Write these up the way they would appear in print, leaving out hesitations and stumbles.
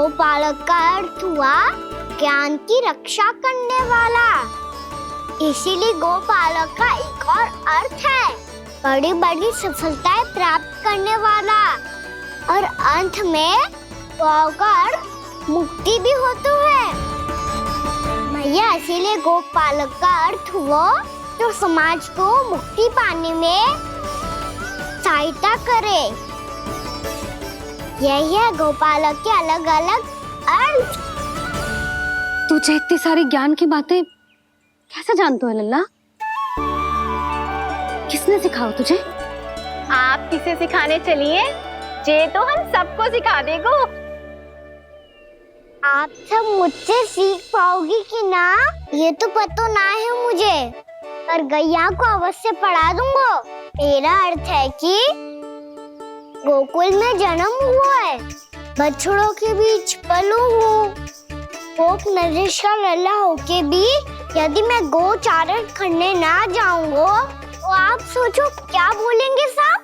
गोपालक का अर्थ हुआ ज्ञान की रक्षा करने वाला। इसीलिए गोपालक का एक और अर्थ है बड़ी बड़ी सफलताएं प्राप्त करने वाला, और अंत में गौ का अर्थ मुक्ति भी होता है। मैया इसीलिए गोपालक का अर्थ हुआ जो समाज को मुक्ति पाने में सहायता करे। यही है गोपालक के अलग अलग अर्थ। तुझे इतनी सारी ज्ञान की बातें कैसे जानते हो लल्ला? किसने सिखाओ तुझे? आप किसे सिखाने चलिए, जे तो हम सबको सिखा देगो। आप सब मुझसे सीख पाओगी कि ना ये तो पता ना है मुझे, पर गैया को अवश्य पढ़ा दूंगा। मेरा अर्थ है कि गोकुल में जन्म हुआ है, बछड़ों के बीच पलू हूँ, गोप नरेश का लल्ला होके भी यदि मैं गोचारण करने ना जाऊंगा तो आप सोचो क्या बोलेंगे साहब?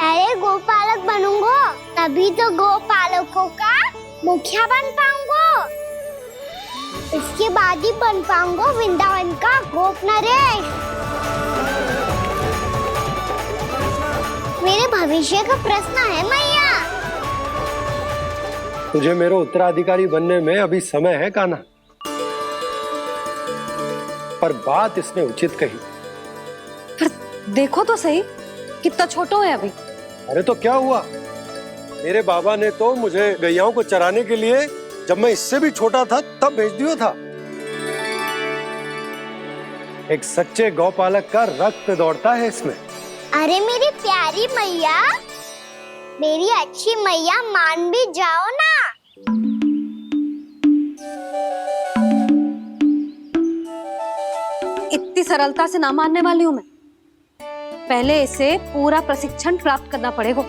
अरे गोपालक बनूंगा तभी तो गोपालकों का मुखिया बन पाऊंगा, इसके बाद ही बन पाऊंगा वृंदावन का गोप नरेश। मेरे भविष्य का प्रश्न है मैया। तुझे मेरे उत्तराधिकारी बनने में अभी समय है कान्हा, पर बात इसने उचित कही। पर देखो तो सही कितना छोटा है अभी। अरे तो क्या हुआ, मेरे बाबा ने तो मुझे गैयाओं को चराने के लिए जब मैं इससे भी छोटा था तब भेज दिया था। एक सच्चे गौपालक का रक्त दौड़ता है इसमें। अरे मेरी प्यारी मैया, मेरी अच्छी मैया, मान भी जाओ ना। इतनी सरलता से ना मानने वाली हूं मैं। पहले इसे पूरा प्रशिक्षण प्राप्त करना पड़ेगा,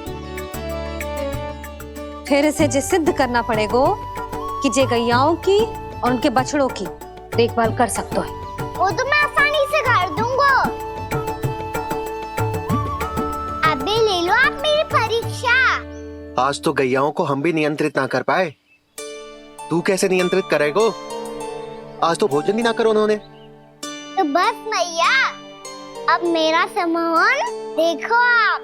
फिर इसे ये सिद्ध करना पड़ेगा कि जे गैयाओं की और उनके बछड़ों की देखभाल कर सकते है। वो तो मैं आसानी से कर दूंगा। अबे ले लो आप मेरी परीक्षा। आज तो गैयाओं को हम भी नियंत्रित ना कर पाए, तू कैसे नियंत्रित करेगो? आज तो भोजन ही ना करो उन्होंने। तो बस मैया, अब मेरा सम्मान देखो आप।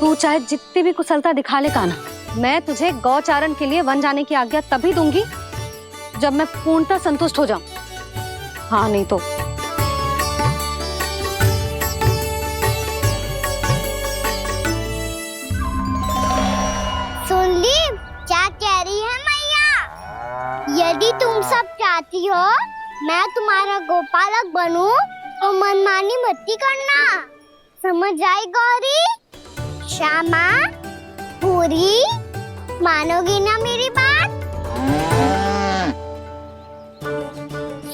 तू चाहे जितनी भी कुशलता दिखा ले कान्हा, मैं तुझे गौचारण के लिए वन जाने की आज्ञा तभी दूंगी जब मैं पूर्णतः संतुष्ट हो जाऊं। हाँ नहीं तो सुन ली क्या कह रही है मैया? यदि तुम सब चाहती हो मैं तुम्हारा गोपालक बनूं तो मनमानी मत करना, समझ आई गौरी? श्यामा, पूरी, मानोगी ना मेरी बात?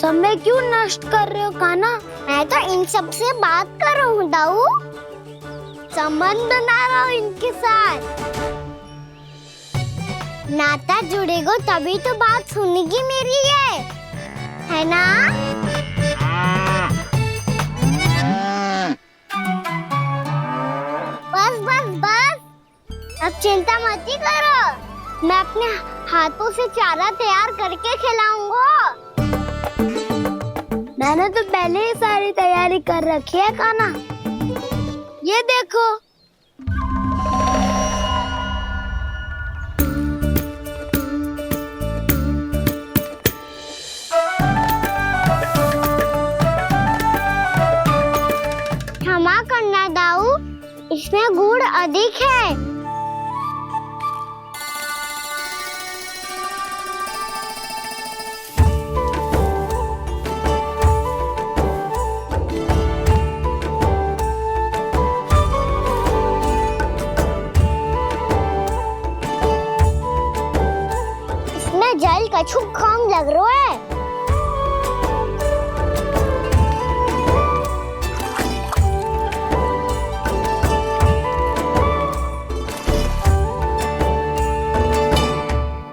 समय क्यों नष्ट कर रहे हो कान्हा? मैं तो इन सब से बात कर रहा हूँ दाऊ, संबंध बना रहा हूँ इनके साथ। नाता जुड़ेगा तभी तो बात सुनेगी मेरी है ना? बस बस बस, अब चिंता मत ही करो, मैं अपने हाथों से चारा तैयार करके खिलाऊंगा। मैंने तो पहले ही सारी तैयारी कर रखी है कान्हा, ये देखो। क्षमा करना दाऊ, इसमें गुड़ अधिक है। इसमें जल कछु कम लग रहा है।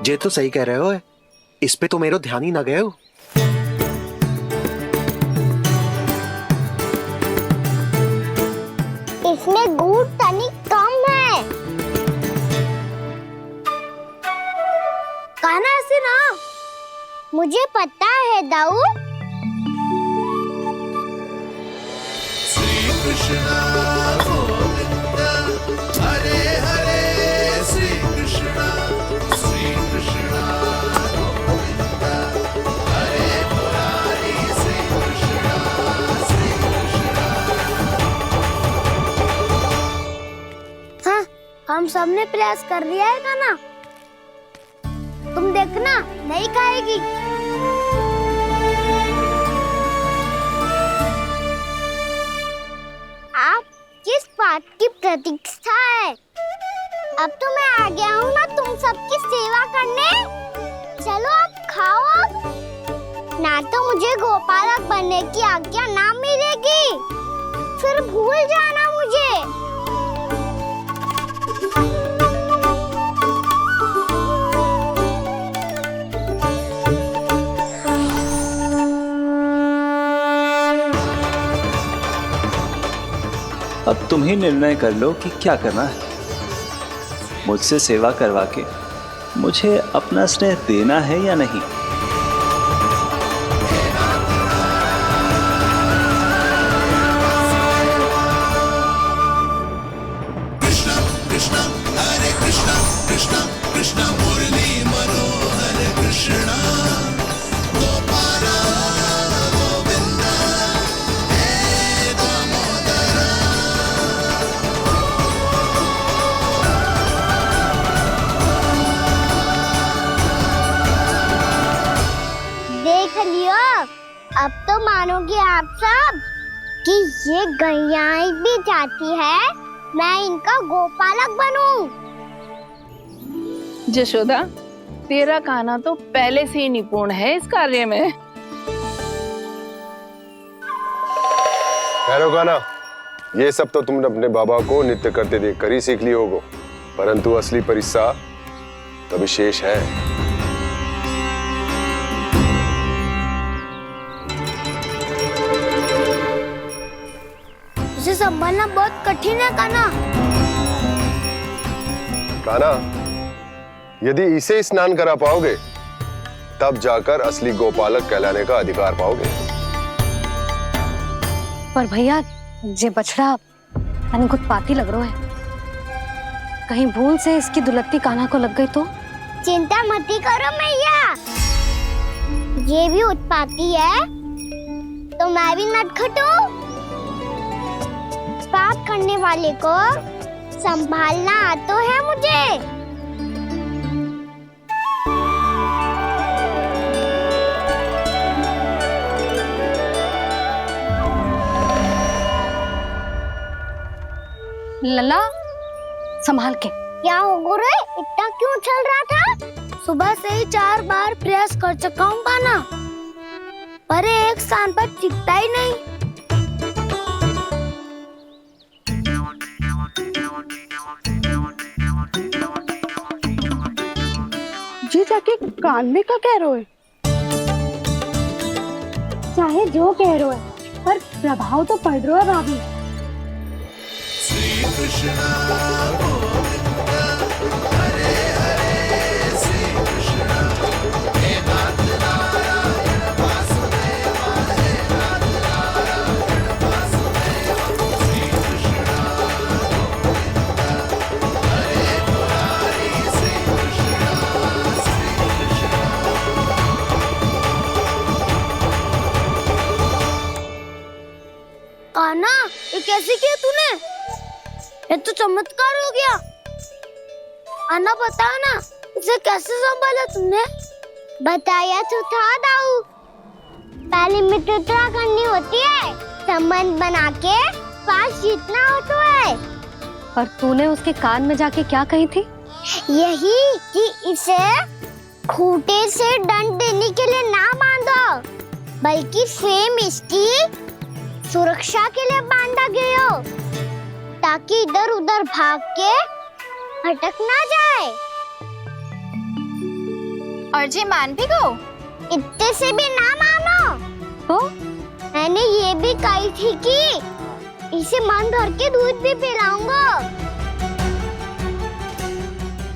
जे तो सही कह रहे हो, इस पे तो मेरो ध्यान ही ना गए हो। इसमें गुड़ तनिक कम है। कहना ऐसे ना, मुझे पता है दाऊ। श्री कृष्ण गोविंद हरे हरे, श्री कृष्ण गोविंद हरे मुरारी, श्री कृष्ण। हाँ, हम सबने प्रयास कर लिया है खाना। तुम देखना नहीं खाएगी। आप किस बात की प्रतीक्षा है? अब तो मैं आ गया हूँ ना तुम सबकी सेवा करने। चलो आप खाओ अब। ना तो मुझे गोपालक बनने की आज्ञा ना मिलेगी, फिर भूल जाना मुझे। अब तुम ही निर्णय कर लो कि क्या करना है। मुझसे सेवा करवा के मुझे अपना स्नेह देना है या नहीं। कृष्ण कृष्ण हरे कृष्ण, कृष्ण कृष्ण मुरली मनोहर कृष्ण। गोपाल गोविंद हे दामोदर। देख लियो, अब तो मानोगे आप सब कि ये गैयाएं भी चाहती है मैं इनका गोपालक बनूं। जशोदा, तेरा कान्हा तो पहले से ही निपुण है इस कार्य में। हेलो कान्हा, ये सब तो तुमने अपने बाबा को नृत्य करते देख कर ही सीख ली होगो, परंतु असली परिस्सा तो विशेष है। उसे संभालना बहुत कठिन है कान्हा। कान्हा, यदि इसे स्नान करा पाओगे तब जाकर असली गोपालक कहलाने का अधिकार पाओगे। पर भैया, जे बछड़ा तनिक उत्पाती लग रहा है। कहीं भूल से इसकी दुलत्ती कान्हा को लग गई तो? चिंता मत करो मैया, ये भी उत्पाती है तो मैं भी नटखट हूँ। पाप करने वाले को संभालना आता है मुझे। लला, संभाल के। क्या हो गुरु, इतना क्यों चल रहा था? सुबह से ही 4 बार प्रयास कर चुका हूँ कान्हा, पर एक स्थान पर टिकता ही नहीं। जी जाके कानने का कह रहे हो? चाहे जो कह रहे हो, पर प्रभाव तो पड़ रहा है भाभी। श्री कृष्ण गोविंद हरे हरे, श्री कृष्ण हे नाथ नारायण वासुदेव, हे नाथ नारायण वासुदेव। श्री कृष्ण गोविंद हरे मुरारी, श्री कृष्ण। कान्हा, ये कैसे किया तूने? ये तो चमत्कार हो गया। अन्ना बता ना, इसे कैसे संभाला तुमने? बताया तो था दाऊ, पहले मित्रता करनी होती है, संबंध बना के पास जीतना होता है। पर तूने उसके कान में जाके क्या कही थी? यही कि इसे खूंटे से दंड देने के लिए ना बांधो, बल्कि सेम इसकी सुरक्षा के लिए बांधा गया हो, ताकि इधर उधर भाग के भटक ना जाए। और जी मान भी गो? इतने से भी ना मानो। तो मैंने ये भी कही थी कि इसे मन भर के दूध भी पिलाऊंगा,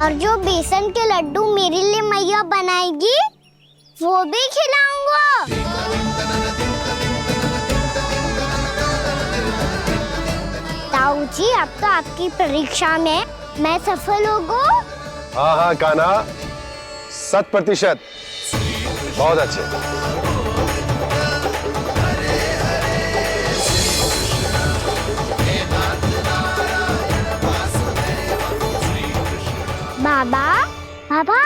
और जो बेसन के लड्डू मेरे लिए मैया बनाएगी वो भी खिलाऊंगा। ताऊ जी, अब तो आपकी परीक्षा में मैं सफल होगा। हाँ हाँ कान्हा, 100%। बहुत अच्छे। बाबा, बाबा,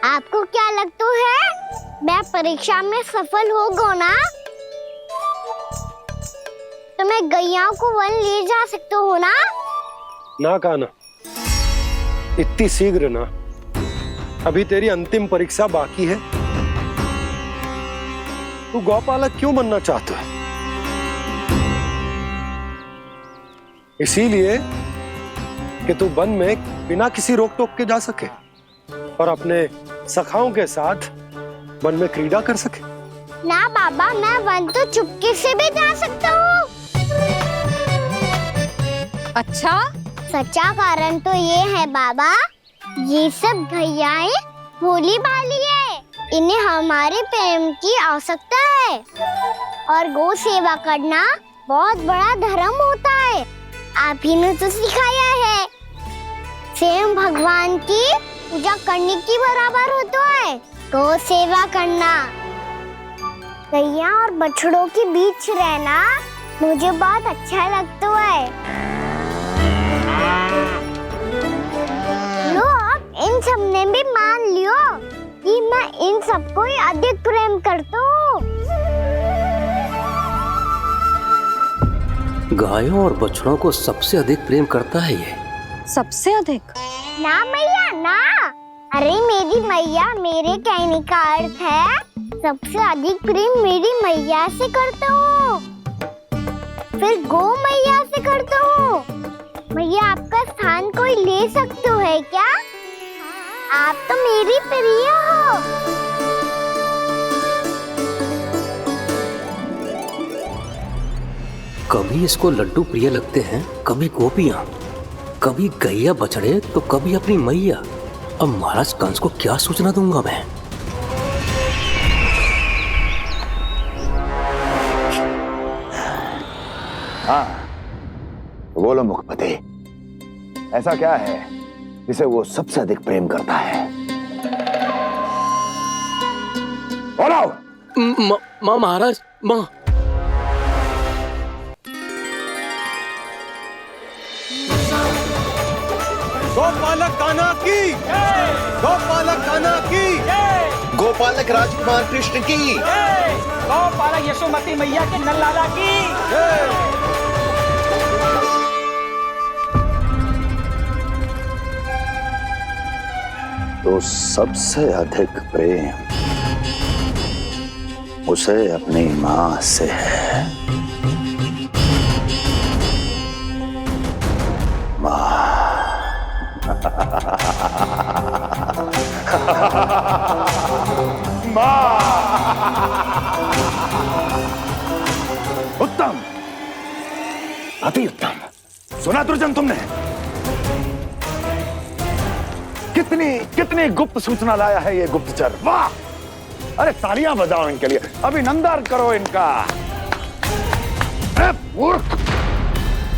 आपको क्या लगता है मैं परीक्षा में सफल होगा ना? तो मैं गैया को वन ले जा सकता हूँ ना? ना कान्हा, इतनी शीघ्र ना। अभी तेरी अंतिम परीक्षा बाकी है। तू गौपालक क्यों बनना चाहता है? इसीलिए कि तू वन में बिना किसी रोक टोक के जा सके और अपने सखाओं के साथ वन में क्रीड़ा कर सके। ना बाबा, मैं वन तो चुपके से भी जा सकता हूँ। अच्छा, सच्चा कारण तो ये है बाबा, ये सब गैयाएं भोली भाली है, इन्हें हमारे प्रेम की आवश्यकता है, और गौ सेवा करना बहुत बड़ा धर्म होता है। आप ही ने तो सिखाया है, स्वयं भगवान की पूजा करने की बराबर होता है गौ सेवा करना। गैया और बछड़ों के बीच रहना मुझे बहुत अच्छा लगता है। लो, अब इन सब ने भी मान लियो कि मैं इन सबको ही अधिक प्रेम करता हूँ। गायों और बछड़ों को सबसे अधिक प्रेम करता है ये। सबसे अधिक? ना मैया ना, अरे मेरी मैया, मेरे कहने का अर्थ है सबसे अधिक प्रेम मेरी मैया से करता हूँ, फिर गौ मैया से करता हूँ। मैया, आपका स्थान कोई ले सकते है क्या? आप तो मेरी प्रिय हो। कभी इसको लड्डू प्रिय लगते हैं, कभी गोपियां, कभी गैया बछड़े, तो कभी अपनी मैया। अब महाराज कंस को क्या सूचना दूंगा मैं? हाँ, बोलो मुखपति, ऐसा क्या है जिसे वो सबसे अधिक प्रेम करता है? बोलो। माँ महाराज, माँ। गोपालक कान्हा की, गोपालक कान्हा की, गोपालक राजकुमार कृष्ण की, गोपालक यशोमती मैया के नल लाला की। तो सबसे अधिक प्रेम उसे अपनी माँ से है। माँ। उत्तम, अति उत्तम। सुना दुर्जन तुमने? कितनी कितनी गुप्त सूचना लाया है ये गुप्तचर। वाह! अरे तालियां बजाओ इनके लिए, अभिनंदन करो इनका। अरे मूर्ख!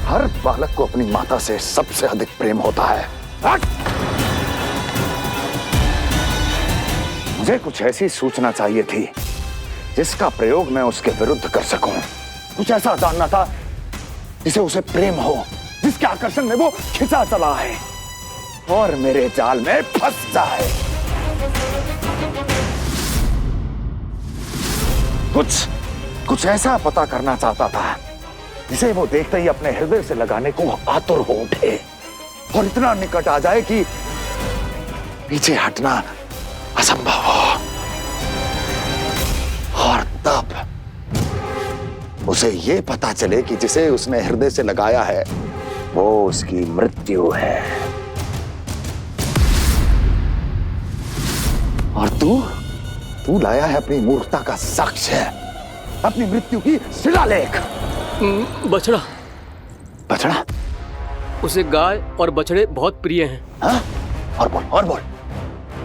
हर बालक को अपनी माता से सबसे अधिक प्रेम होता है। मुझे कुछ ऐसी सूचना चाहिए थी जिसका प्रयोग मैं उसके विरुद्ध कर सकूं। कुछ ऐसा जानना था जिसे उसे प्रेम हो, जिसके आकर्षण में वो खिंचा चला है और मेरे जाल में फंस जाए। कुछ ऐसा पता करना चाहता था जिसे वो देखते ही अपने हृदय से लगाने को आतुर हो उठे और इतना निकट आ जाए कि पीछे हटना असंभव हो। और तब उसे ये पता चले कि जिसे उसने हृदय से लगाया है वो उसकी मृत्यु है। और तू लाया है अपनी मूर्खता का साक्ष्य, अपनी मृत्यु की शिलालेख। बछड़ा बछड़ा? उसे गाय और बछड़े बहुत प्रिय हैं। हाँ? और बोल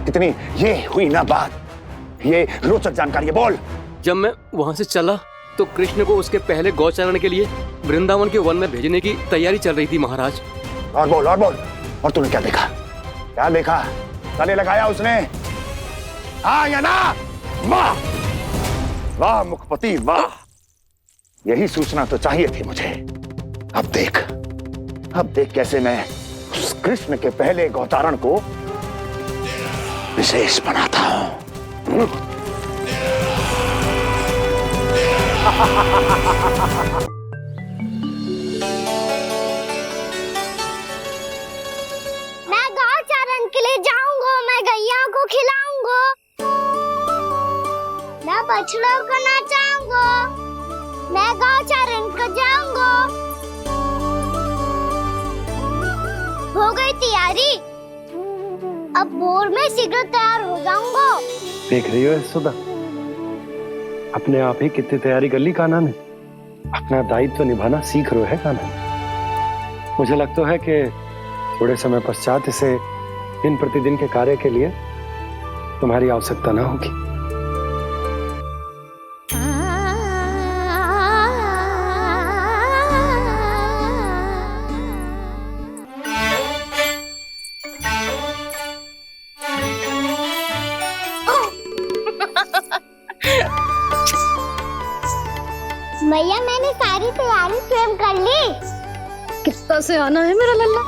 कितनी ये हुई ना बात, ये रोचक जानकारी है, बोल। जब मैं वहां से चला तो कृष्ण को उसके पहले गौचारण के लिए वृंदावन के वन में भेजने की तैयारी चल रही थी महाराज। और बोल। और तूने क्या देखा? गले लगाया उसने? हाँ या ना? वाह वाह मुखपति वाह, यही सूचना तो चाहिए थी मुझे। अब देख कैसे मैं उस कृष्ण के पहले गौचारण को विशेष बनाता हूं। मैं गौचारण के लिए जाऊंगा, मैं गैया को खिलाऊंगा, मैं बछड़ों को नचाऊंगा, मैं गौचारण को जाऊंगा। हो गई तैयारी, अब भोर में शीघ्र तैयार हो जाऊंगा। देख रही हो सुधा, अपने आप ही कितनी तैयारी कर ली कान्हा ने। अपना दायित्व निभाना सीख रहे है कान्हा। मुझे लगता है कि थोड़े समय पश्चात इसे दिन प्रतिदिन के कार्य के लिए तुम्हारी आवश्यकता ना होगी। भैया मैंने सारी तैयारी स्वयं कर ली। कितना से आना है मेरा लल्ला?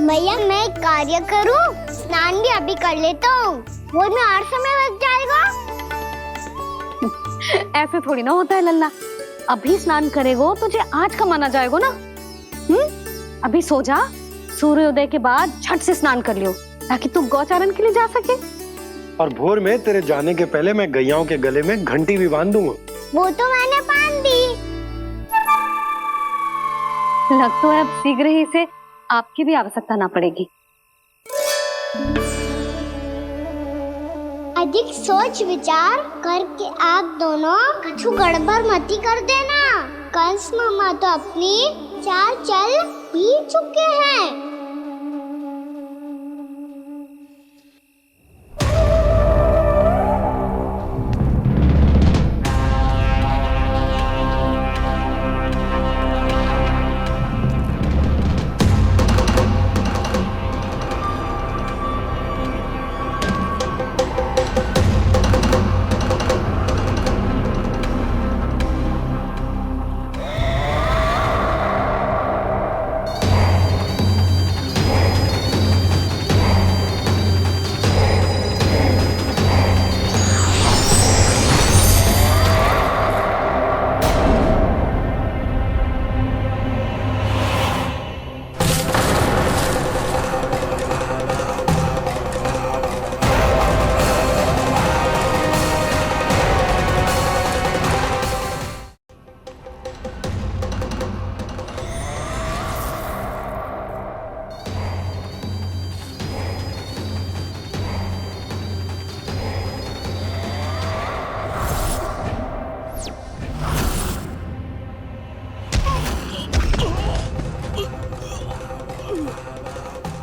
भैया मैं एक कार्य करूं, स्नान भी अभी कर लेता हूँ, वो में और समय लग जाएगा। ऐसे थोड़ी ना होता है लल्ला, अभी स्नान करेगो तुझे आज कमाना जाएगो ना। अभी सो जा, सूर्योदय के बाद झट से स्नान कर लियो ताकि तू गौचारण के लिए जा सके। और भोर में तेरे जाने के पहले मैं गैयाओं के गले में घंटी भी बांध दूंगा। वो तो मैंने बांध दी। लग तो है अब शीघ्र ही से आपकी भी आवश्यकता ना पड़ेगी। अधिक सोच विचार करके आप दोनों कछु गड़बड़ मती कर देना। कंस मामा तो अपनी चाल चल भी चुके हैं।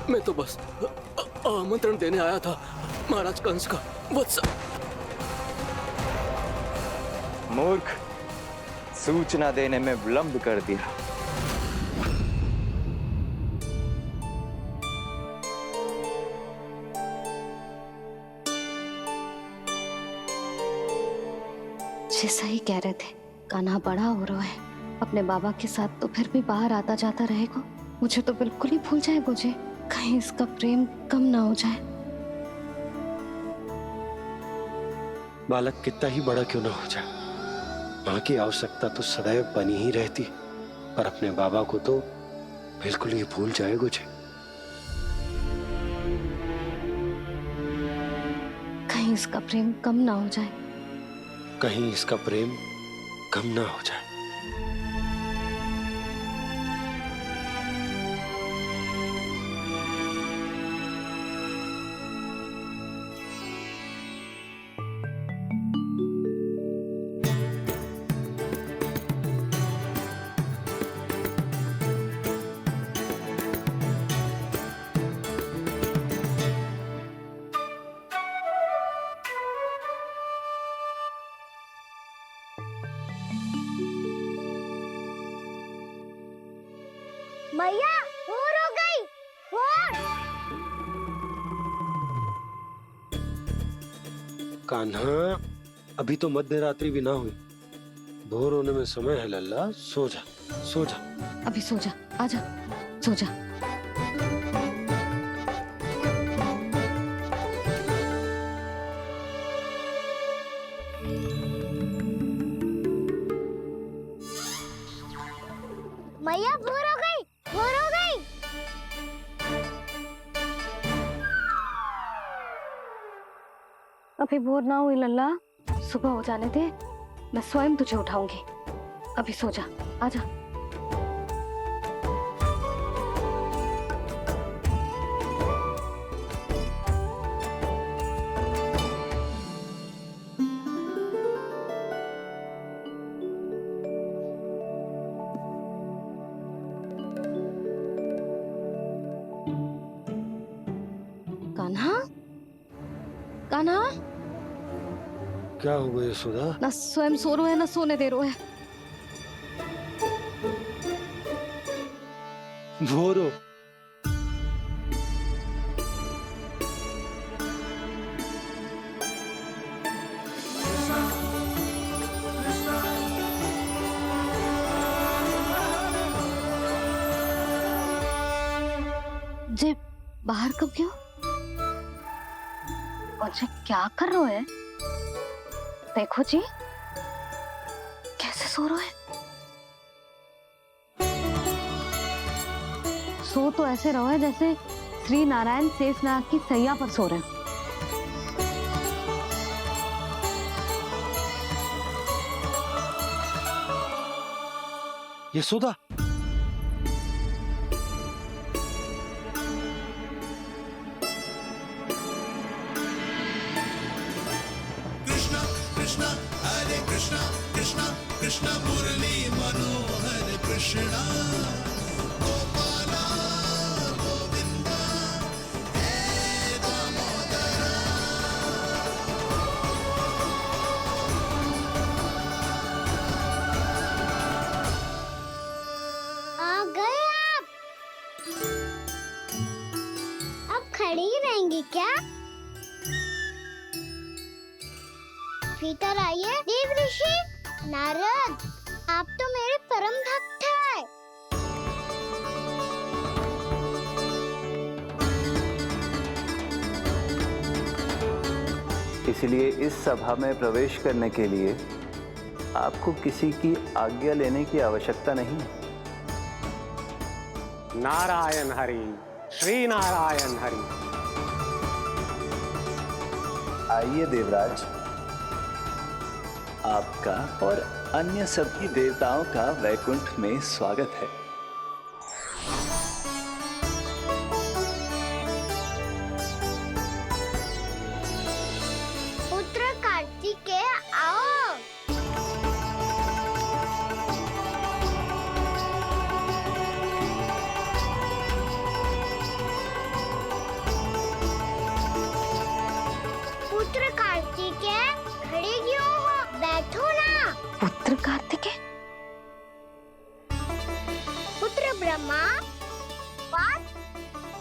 मैं तो बस आमंत्रण देने आया था महाराज कंस का वत्स। मूर्ख, सूचना देने में विलंब कर दिया। जैसा ही कह रहे थे, कान्हा बड़ा हो रहा है, अपने बाबा के साथ तो फिर भी बाहर आता जाता रहेगा। मुझे तो बिल्कुल ही भूल जाए मुझे, कहीं इसका प्रेम कम ना हो जाए। बालक कितना ही बड़ा क्यों ना हो जाए, माँ की आवश्यकता तो सदैव बनी ही रहती, पर अपने बाबा को तो बिल्कुल ही भूल जाए मुझे। कहीं इसका प्रेम कम ना हो जाए। कहीं इसका प्रेम कम ना हो जाए। मैया भोर हो गई। भोर। कान्हा, अभी तो मध्य रात्रि भी ना हुई। भोर होने में समय है लल्ला, सो जा सो जा। अभी सो जा, आजा सो जा। मैया भोर हो गई। भोर हो गई। अभी भोर ना हुई लल्ला, सुबह हो जाने दे, मैं स्वयं तुझे उठाऊंगी। अभी सो जा, आजा। कान्हा, कान्हा, क्या हो गया यशोदा? ना स्वयं सो रहे है ना सोने दे रहे है। भोर हो। जे बाहर कब क्यों? और जे क्या कर रहे है? देखो जी, कैसे सो रहे हैं। सो तो ऐसे रहो है जैसे श्री नारायण शेषनाग की सैया पर सो रहे हैं। यशोदा, कृष्णा कृष्णा हरे कृष्णा कृष्णा कृष्णा मुरली मनोहर कृष्णा गोपाला गोविंदा हे दामोदरा। आ गए आप। अब खड़ी ही रहेंगी क्या? भीतर आइए। देव ऋषि नारद, आप तो मेरे परम भक्त हैं। इसलिए इस सभा में प्रवेश करने के लिए आपको किसी की आज्ञा लेने की आवश्यकता नहीं है। नारायण हरि, श्री नारायण हरि। आइए देवराज, आपका और अन्य सभी देवताओं का वैकुंठ में स्वागत है। पुत्र कार्तिकेय आओ। पुत्र कार्तिकेय खड़े क्यों हो? बैठो ना। पुत्र कार्तिकेय? पुत्र ब्रह्मा, बात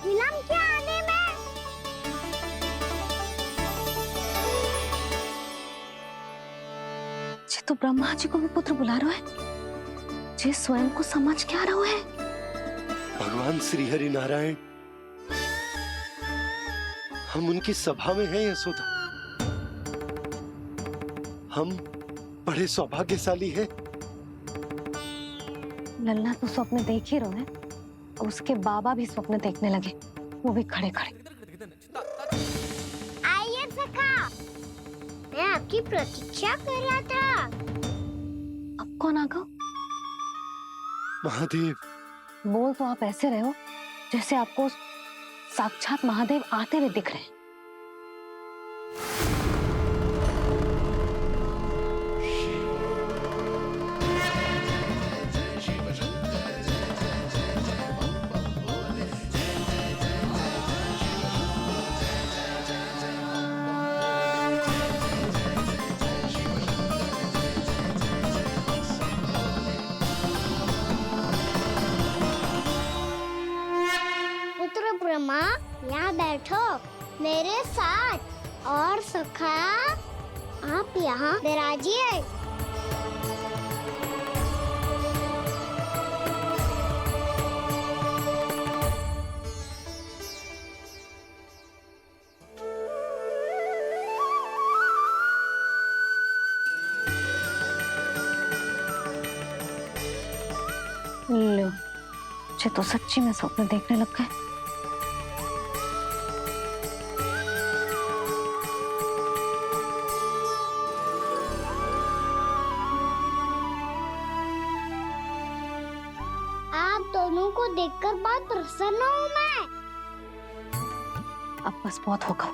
विलंब क्या आने में? जी तो ब्रह्मा जी को भी पुत्र बुला रहे हैं। जी स्वयं को समझ क्या रहे हैं? भगवान श्री हरि नारायण, हम उनकी सभा में हैं यशोदा। हम बड़े सौभाग्यशाली हैं। लल्ला तो स्वप्न देख ही रहे हैं, उसके बाबा भी स्वप्न देखने लगे, वो भी खड़े खड़े। आइए सखा, मैं आपकी प्रतीक्षा कर रहा था। अब कौन आ गया? महादेव। बोल तो आप ऐसे रहे हो जैसे आपको साक्षात महादेव आते हुए दिख रहे हैं। पुत्र ब्रह्मा, यहाँ बैठो मेरे साथ। और सखा, आप यहाँ विराजिए। लो, मुझे तो सच्ची में स्वप्न देखने लग गए। आप दोनों को देखकर बहुत प्रसन्न हूँ मैं। अब बस बहुत होगा।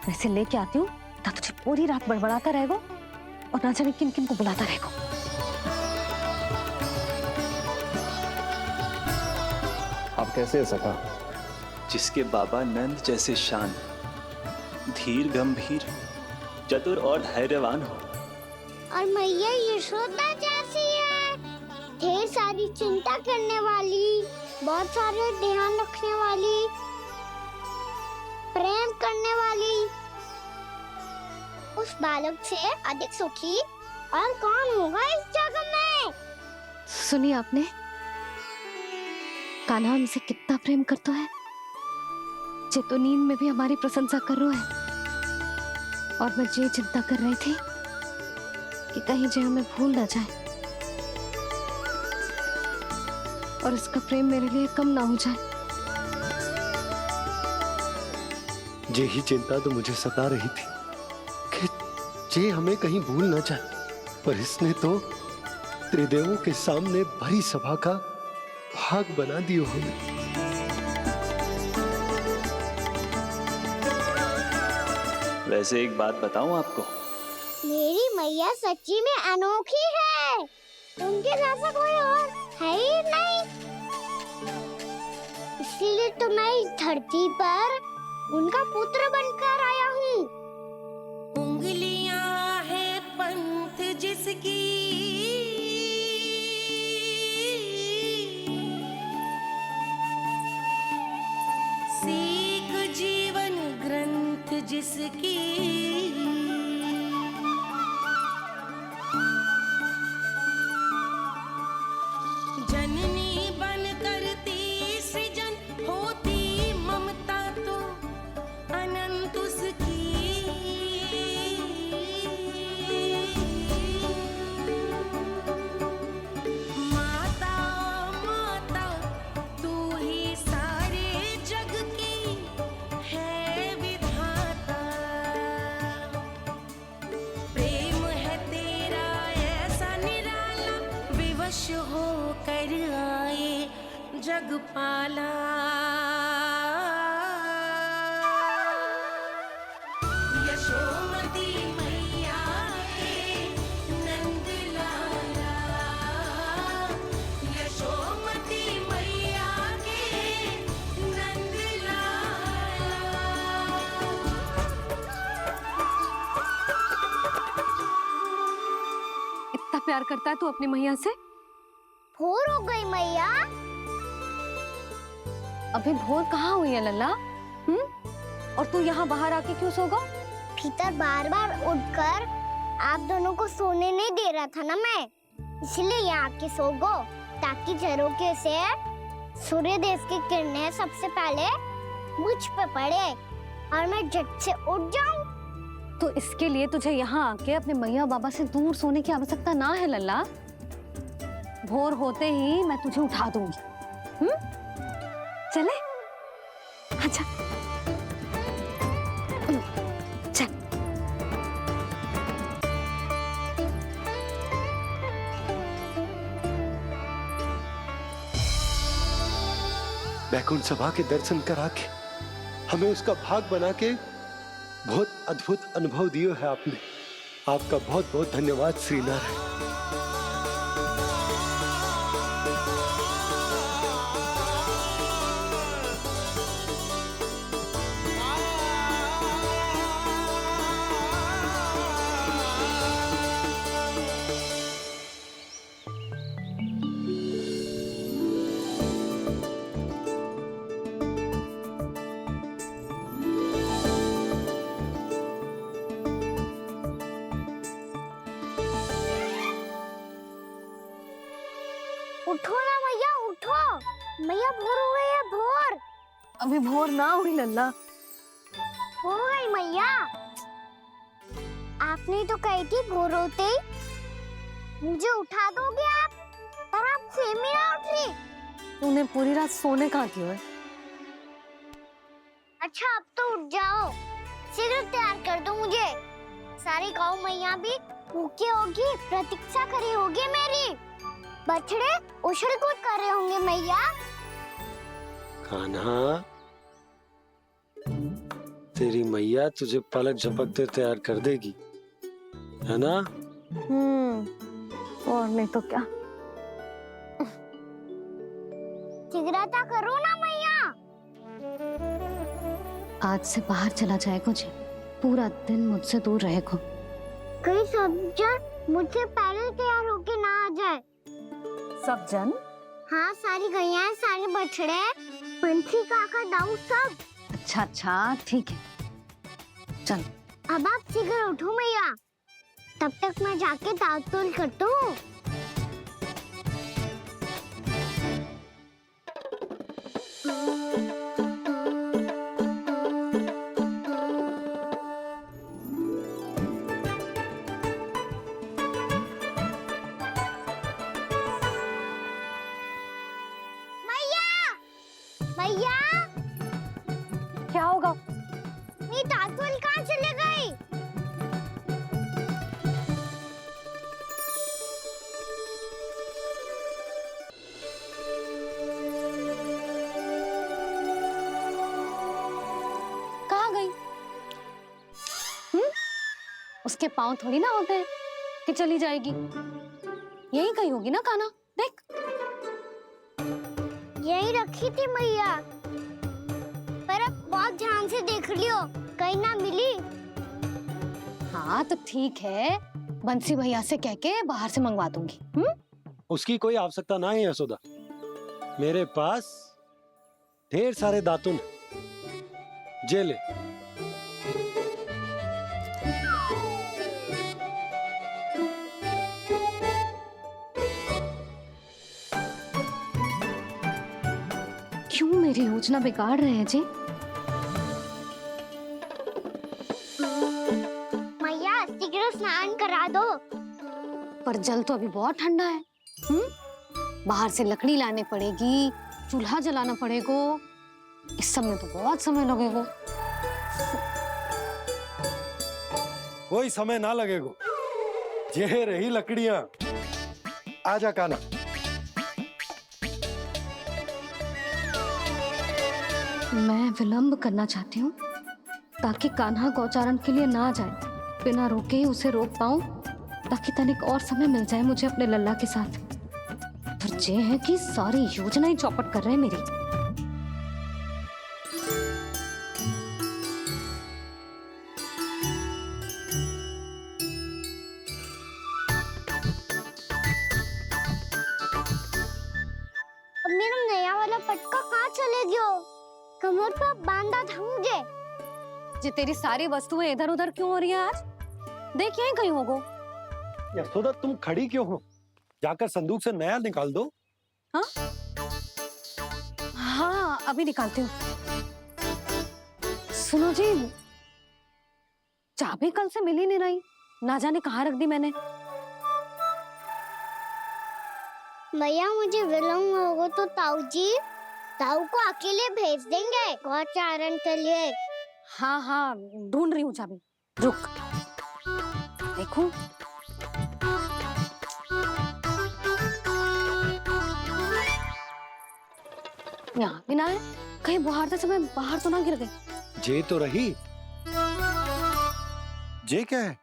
वैसे लेके आती हूँ ना, तुझे पूरी रात बड़बड़ाता रहेगा और ना जाने किन किन को बुलाता रहेगा। आप कैसे हैं सखा? जिसके बाबा नंद जैसे शान, धीर गंभीर, चतुर और धैर्यवान हो। और मैया यशोदा जैसी है, ढेर सारी चिंता करने वाली, बहुत सारे ध्यान रखने वाली, प्रेम करने वाली। उस बालक से अधिक सुखी और कौन होगा इस जगत में? सुनिए आपने, कान्हा हमसे कितना प्रेम करता है। जे तो नींद में भी हमारी प्रशंसा कर रहा है। और मैं ये चिंता कर रही थी कि कहीं जे हमें भूल ना जाए और इसका प्रेम मेरे लिए कम ना हो जाए। यही चिंता तो मुझे सता रही थी कि जे हमें कहीं भूल ना जाए, पर इसने तो त्रिदेवों के सामने भरी सभा का भाग बना दियो हमें। वैसे एक बात बताऊं आपको, मेरी मैया सच्ची में अनोखी है। उनके जैसा कोई और है ही नहीं। इसीलिए तो मैं इस धरती पर उनका पुत्र बनकर आया हूँ। उंगलियां है पंथ जिसकी, सीख जीवन ग्रंथ जिसकी, जननी बन करती सृजन होती ममता तो अनंत उसकी। माता माता तू ही सारे जग की है विधाता। प्रेम है तेरा ऐसा निराला, विवश हो कर आए जग पाला। यशोमती मैया के नंद लाला, यशोमती मैया के नंद लाला। इतना प्यार करता है तू अपनी मैया से? भोर हो गई मैया। अभी भोर कहाँ हुई है लल्ला? और तू यहाँ बाहर आके क्यों सो गया? भीतर बार बार उठकर आप दोनों को सोने नहीं दे रहा था ना मैं, इसलिए यहाँ आके सो गो, ताकि झरोखे से सूर्य देव की किरणें सबसे पहले मुझ पे पड़े और मैं झट से उठ जाऊं। तो इसके लिए तुझे यहाँ आके अपने मैया बाबा से दूर सोने की आवश्यकता ना है लल्ला। भोर होते ही मैं तुझे उठा दूंगी। चले? अच्छा चल। बैकुंठ सभा के दर्शन करा के हमें उसका भाग बना के बहुत अद्भुत अनुभव दियो है आपने। आपका बहुत बहुत धन्यवाद श्रीनारायण। उठो ना मैया, उठो। मैया भोर हो गई है, भोर। अभी भोर ना हुई लल्ला। हो गई मैया। आपने तो कही थी भोर होते ही मुझे उठा दोगे आप, पर आप सेम ही ना उठ रही। तूने पूरी रात सोने कहाँ की है? अच्छा अब तो उठ जाओ, शीघ्र तैयार कर दो मुझे। सारी गाँव मैया भी भूखी होगी, प्रतीक्षा करी होगी मेरी। बछड़े उछल कूद कर रहे होंगे मैया। कान्हा, तेरी मैया तुझे पलक झपकते तैयार कर देगी, है ना? और नहीं तो क्या। शीघ्रता करो ना मैया। आज से बाहर चला जाएगा जी, पूरा दिन मुझसे दूर रहेगा। कहीं सब जन मुझसे पहले तैयार होके ना आ जाए। सब जन? हाँ, सारी गैया, सारे बछड़े, पंछी, काका, दाऊ सब। अच्छा अच्छा ठीक है, चल। अब आप शीघ्र उठो मैया, तब तक मैं जाके ताल-तोल करता हूँ। मैया, क्या होगा? मेरी ताल-तोल कहाँ चले गई? कहाँ गई? उसके पाँव थोड़ी ना होते हैं कि चली जाएगी। यही कहीं होगी ना कान्हा, देख। यही रखी थी मैया, पर अब बहुत ध्यान से देख लियो, कहीं ना मिली। हाँ तो ठीक है, बंसी भैया से कह के बाहर से मंगवा दूंगी। उसकी कोई आवश्यकता ना है यशोदा, मेरे पास ढेर सारे दातुन जे ले। क्यों मेरी योजना बिगाड़ रहे हैं जी? मैया शीघ्र स्नान करा दो। पर जल तो अभी बहुत ठंडा है। बाहर से लकड़ी लाने पड़ेगी, चूल्हा जलाना पड़ेगा, इस सब में तो बहुत समय लगेगा। कोई समय ना लगेगा, ये रही लकड़ियां। आजा कान्हा। मैं विलंब करना चाहती हूँ ताकि कान्हा गौचारण के लिए ना जाए, बिना रोके ही उसे रोक पाऊं, ताकि तनिक और समय मिल जाए मुझे अपने लल्ला के साथ। पर ये है कि सारी योजना ही चौपट कर रहे हैं मेरी। अब मेरा नया वाला पटका कहाँ चले गयो? कमर पर बांधा था मुझे। ये तेरी सारी वस्तुएं इधर उधर क्यों हो रही हैं आज? देख यहीं कहीं होगो। यशोदा तुम खड़ी क्यों हो? जाकर संदूक से नया निकाल दो। हाँ हाँ अभी निकालती हूँ। सुनो जी, चाबी कल से मिल ही नहीं रही, ना जाने कहाँ रख दी मैंने। मैया मुझे विलम्ब होगा तो ताऊ को अकेले भेज देंगे गौचारण के लिए। हाँ हाँ ढूंढ रही हूँ चाबी, रुक। देखो यहाँ भी ना है, कहीं बाहर समय बाहर तो ना गिर गए। जे तो रही। जे क्या है?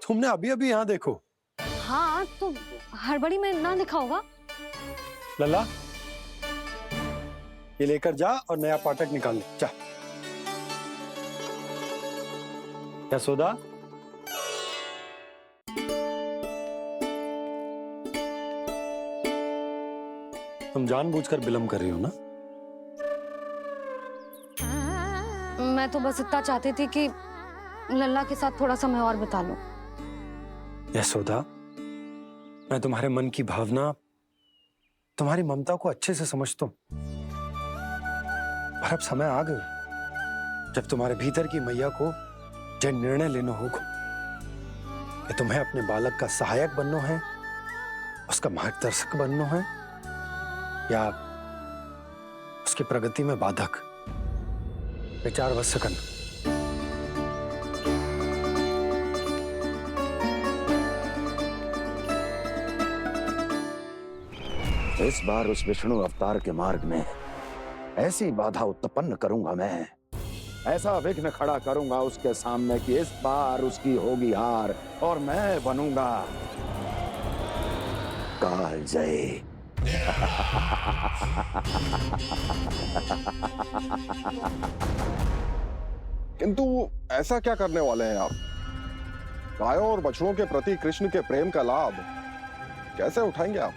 तुमने अभी अभी यहाँ देखो। हाँ तो हड़बड़ी में ना दिखा होगा। लल्ला, ये लेकर जा और नया पाठक निकाल ले। जा। यशोदा, तुम जानबूझकर विलंब कर रही हो ना? मैं तो बस इतना चाहती थी कि लल्ला के साथ थोड़ा समय और बिता लूं। यशोदा, मैं तुम्हारे मन की भावना, तुम्हारी ममता को अच्छे से समझता हूं। पर अब समय आ गया जब तुम्हारे भीतर की मैया को यह निर्णय लेना होगा कि तुम्हें अपने बालक का सहायक बनना है, उसका मार्गदर्शक बनना है, या उसकी प्रगति में बाधक। विचार अवश्य करना। इस बार उस विष्णु अवतार के मार्ग में ऐसी बाधा उत्पन्न करूंगा मैं, ऐसा विघ्न खड़ा करूंगा उसके सामने कि इस बार उसकी होगी हार और मैं बनूंगा कालजयी। किंतु ऐसा क्या करने वाले हैं आप? गायों और बछड़ों के प्रति कृष्ण के प्रेम का लाभ कैसे उठाएंगे आप?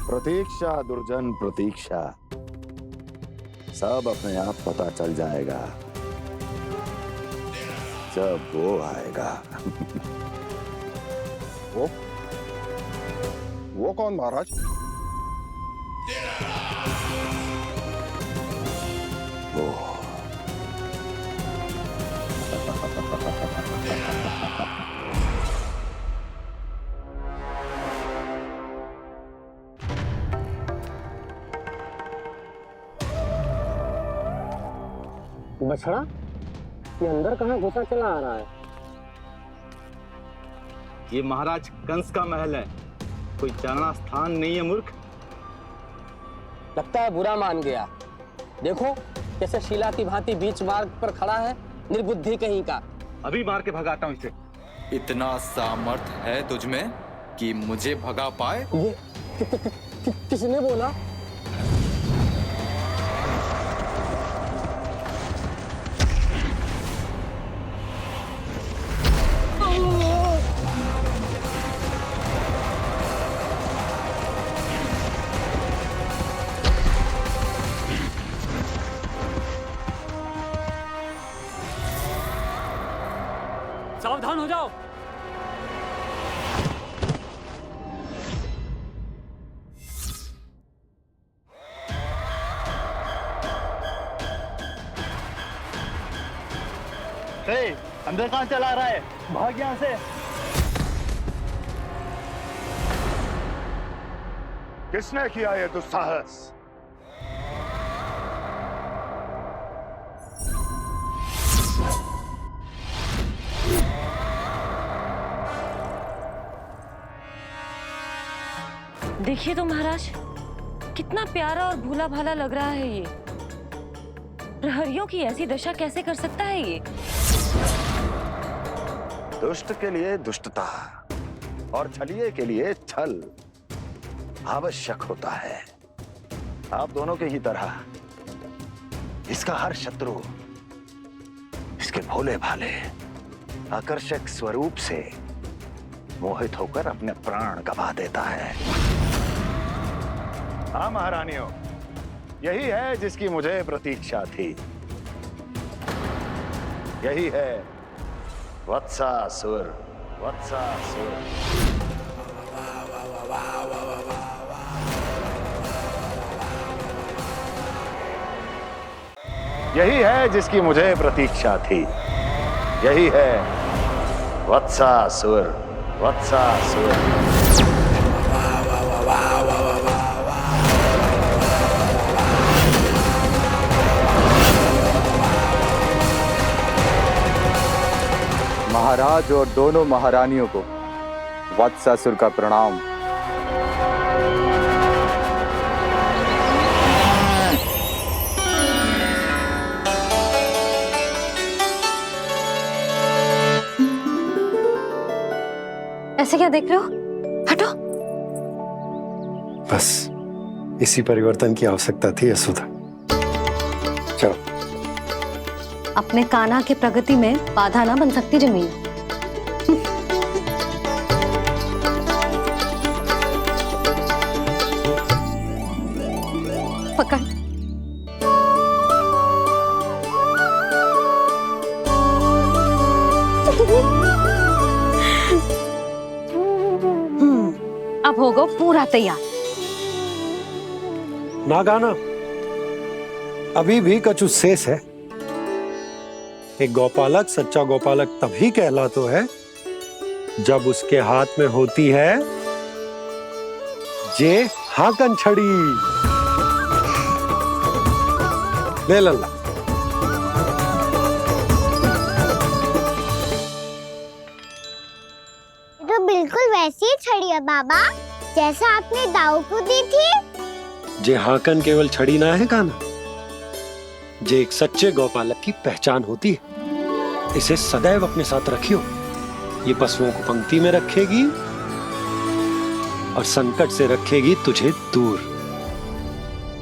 प्रतीक्षा दुर्जन प्रतीक्षा, सब अपने आप पता चल जाएगा जब वो आएगा। वो कौन महाराज? वो बछड़ा, ये अंदर कहाँ घुसा चला आ रहा है? ये महाराज कंस का महल है, कोई जाना स्थान नहीं है मूर्ख। लगता है बुरा मान गया। देखो कैसे शीला की भांति बीच मार्ग पर खड़ा है, निर्बुद्धि कहीं का। अभी मार के भगाता हूँ इसे। इतना सामर्थ है तुझमें कि मुझे भगा पाए? ये किसने बोला? सावधान हो जाओ। अंदर कहाँ चला रहा है? भाग यहाँ से। किसने किया ये दुस्साहस? देखिए तो महाराज, कितना प्यारा और भोला भाला लग रहा है ये। प्रहरियों की ऐसी दशा कैसे कर सकता है ये? दुष्ट के लिए दुष्टता और छलिए के लिए छल आवश्यक होता है। आप दोनों के ही तरह इसका हर शत्रु इसके भोले भाले आकर्षक स्वरूप से मोहित होकर अपने प्राण गवा देता है। हाँ महारानियों, यही है जिसकी मुझे प्रतीक्षा थी। यही है वत्सासुर। वत्सासुर यही है जिसकी मुझे प्रतीक्षा थी। यही है वत्सासुर। वत्सासुर महाराज और दोनों महारानियों को वत्सासुर का प्रणाम। ऐसे क्या देख रहे हो? हटो। बस इसी परिवर्तन की आवश्यकता थी यशोदा। चलो। अपने कान्हा के प्रगति में बाधा ना बन सकती जमीन। पकड़। अब होगा पूरा तैयार। ना गाना, अभी भी कछु शेष है। एक गौपालक सच्चा गौपालक तभी कहलाता है जब उसके हाथ में होती है जे हाकन छड़ी। ले लल्ला। तो बिल्कुल वैसी ही छड़ी है बाबा जैसा आपने दाऊ को दी थी। जे हाकन केवल छड़ी ना है कान्हा, जे एक सच्चे गौपालक की पहचान होती है। इसे सदैव अपने साथ रखियो। ये पशुओं को पंक्ति में रखेगी और संकट से रखेगी तुझे दूर,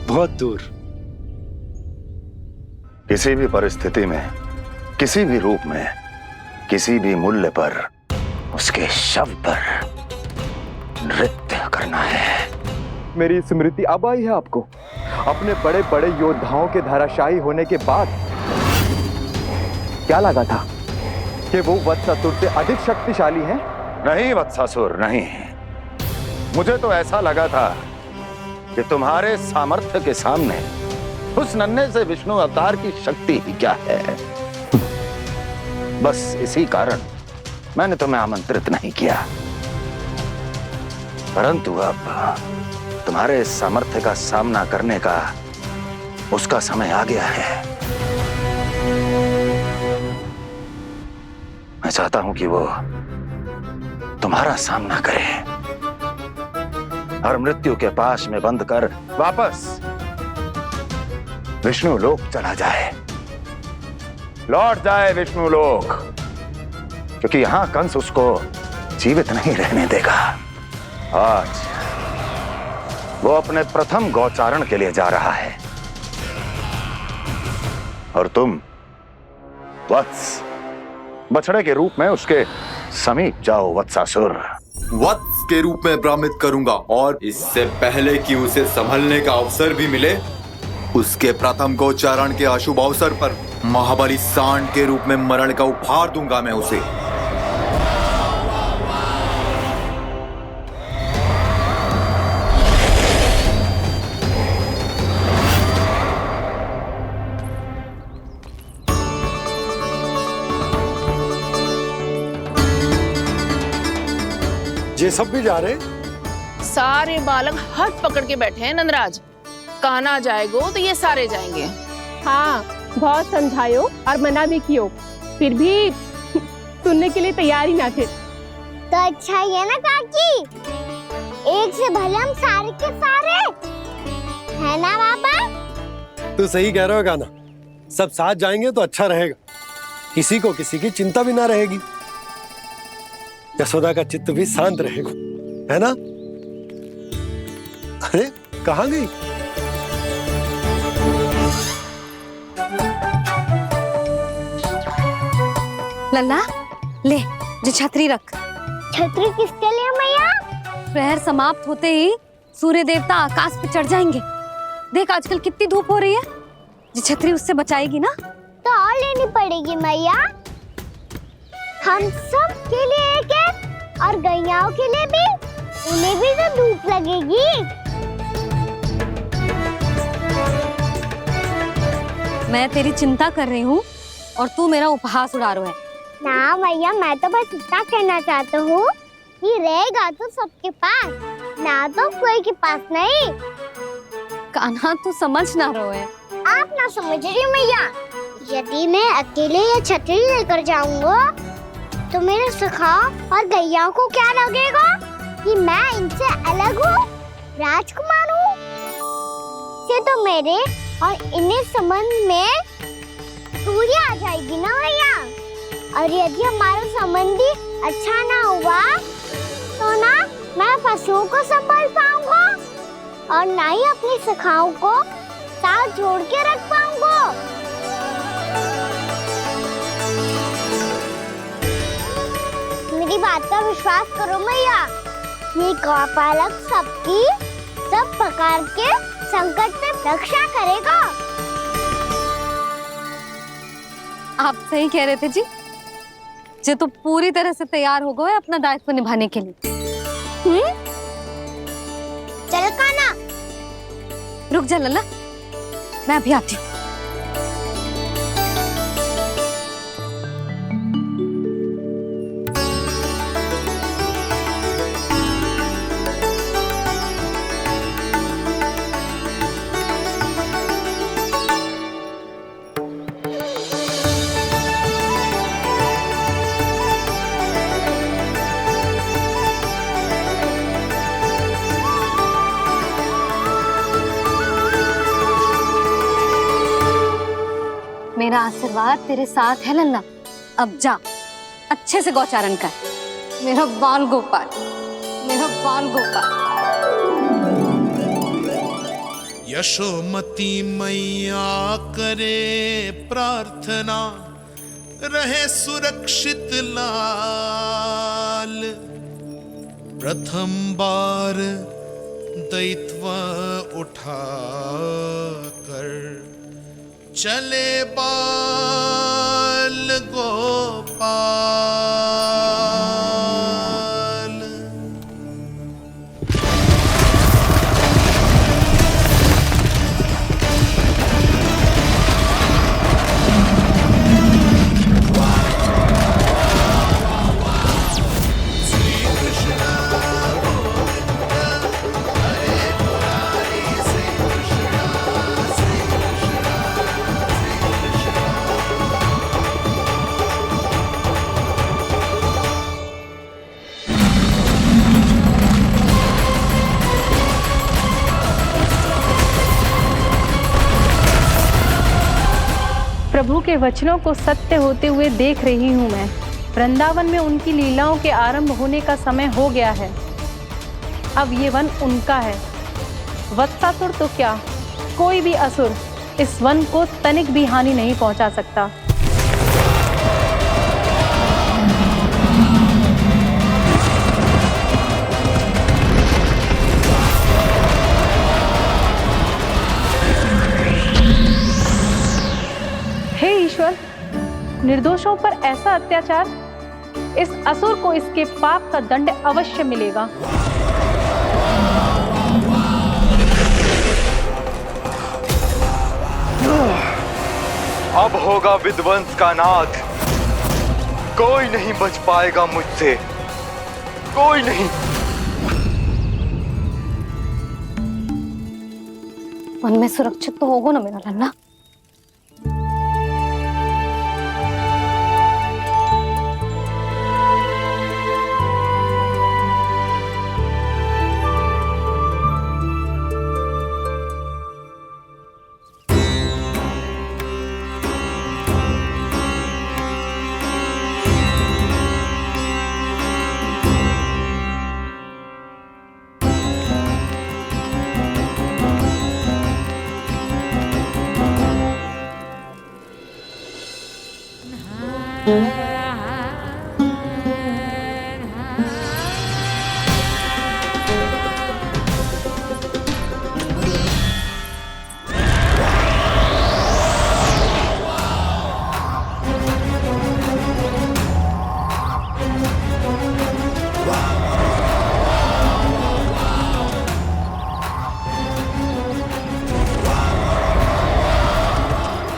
बहुत दूर। किसी भी परिस्थिति में, किसी भी रूप में, किसी भी मूल्य पर उसके शव पर नृत्य करना है। मेरी स्मृति अब आई है आपको? अपने बड़े बड़े योद्धाओं के धराशायी होने के बाद क्या लगा था कि वो वत्सासुर से अधिक शक्तिशाली हैं? नहीं वत्सासुर, नहीं। मुझे तो ऐसा लगा था कि तुम्हारे सामर्थ्य के सामने उस नन्हे से विष्णु अवतार की शक्ति ही क्या है। बस इसी कारण मैंने तुम्हें आमंत्रित नहीं किया। परंतु अब तुम्हारे सामर्थ्य का सामना करने का उसका समय आ गया है। मैं चाहता हूं कि वो तुम्हारा सामना करे और मृत्यु के पाश में बंद कर वापस विष्णु लोक चला जाए, लौट जाए विष्णु लोक, क्योंकि यहां कंस उसको जीवित नहीं रहने देगा। आज वो अपने प्रथम गौचारण के लिए जा रहा है और तुम वत्स, बछड़े के रूप में उसके समीप जाओ वत्सासुर। वत्स के रूप में भ्रमित करूंगा और इससे पहले कि उसे संभलने का अवसर भी मिले, उसके प्रथम गोचारण के अशुभ अवसर पर महाबली सांड के रूप में मरण का उपहार दूंगा मैं उसे। ये सब भी जा रहे? सारे बालक हाथ पकड़ के बैठे हैं नंदराज। कान्हा जाएगो तो ये सारे जाएंगे। हाँ, बहुत समझायो और मना भी कियो, फिर भी सुनने के लिए तैयार ही ना थे। तो अच्छा ही है ना काकी, एक से भले हम सारे के सारे, है ना बाबा? तू सही कह रहा हो गाना, सब साथ जाएंगे तो अच्छा रहेगा, किसी को किसी की चिंता भी ना रहेगी, यशोदा का चित्त भी शांत रहेगा, है ना? अरे कहाँ गई? लल्ला ले, जो छतरी रख। छतरी किसके लिए मैया? प्रहर समाप्त होते ही सूर्य देवता आकाश पे चढ़ जाएंगे। देख आजकल कितनी धूप हो रही है, जो छतरी उससे बचाएगी ना। तो और लेनी पड़ेगी मैया, हम सब के लिए एक एक और गैयाओं के लिए भी, उन्हें भी तो धूप लगेगी। मैं तेरी चिंता कर रही हूँ और तू मेरा उपहास उड़ा रहा है। ना भैया, मैं तो बस इतना कहना चाहता हूँ कि रहेगा तो सबके पास, ना तो कोई के पास नहीं। कान्हा तू समझ ना रहो है। आप ना समझ रही मैया, यदि मैं अकेले ये छतरी लेकर जाऊंगा तो मेरे सखा और गैयाओं को क्या लगेगा कि मैं इनसे अलग हूँ, राजकुमार हूँ। ये तो मेरे और इन्हें संबंध में दूरी आ जाएगी ना भैया। और यदि हमारा संबंधी अच्छा ना हुआ तो ना मैं पशुओं को संभाल पाऊंगा और ना ही अपनी सखाओं को साथ जोड़ के रख पाऊंगा। मेरी बात का विश्वास करो मैया, ये गौपालक सबकी सब प्रकार के संकट से रक्षा करेगा। आप सही कह रहे थे जी। जे तो पूरी तरह से तैयार हो गए अपना दायित्व निभाने के लिए। चल काना। रुक जा लल्ला, मैं अभी आती हूँ। मेरा आशीर्वाद तेरे साथ है लल्ला। अब जा अच्छे से गौचारण कर। मेरा बाल गोपाल, मेरा बाल गोपाल। यशोमती मैया करे प्रार्थना, रहे सुरक्षित लाल। प्रथम बार दैत्व उठा कर चले बाल गोपाल। प्रभु के वचनों को सत्य होते हुए देख रही हूँ मैं। वृंदावन में उनकी लीलाओं के आरंभ होने का समय हो गया है। अब ये वन उनका है। वत्सासुर तो क्या, कोई भी असुर इस वन को तनिक भी हानि नहीं पहुंचा सकता। हे ईश्वर, निर्दोषों पर ऐसा अत्याचार, इस असुर को इसके पाप का दंड अवश्य मिलेगा। अब होगा विध्वंस का नाद। कोई नहीं बच पाएगा मुझसे, कोई नहीं। वन में सुरक्षित तो होगा ना मेरा लल्ला।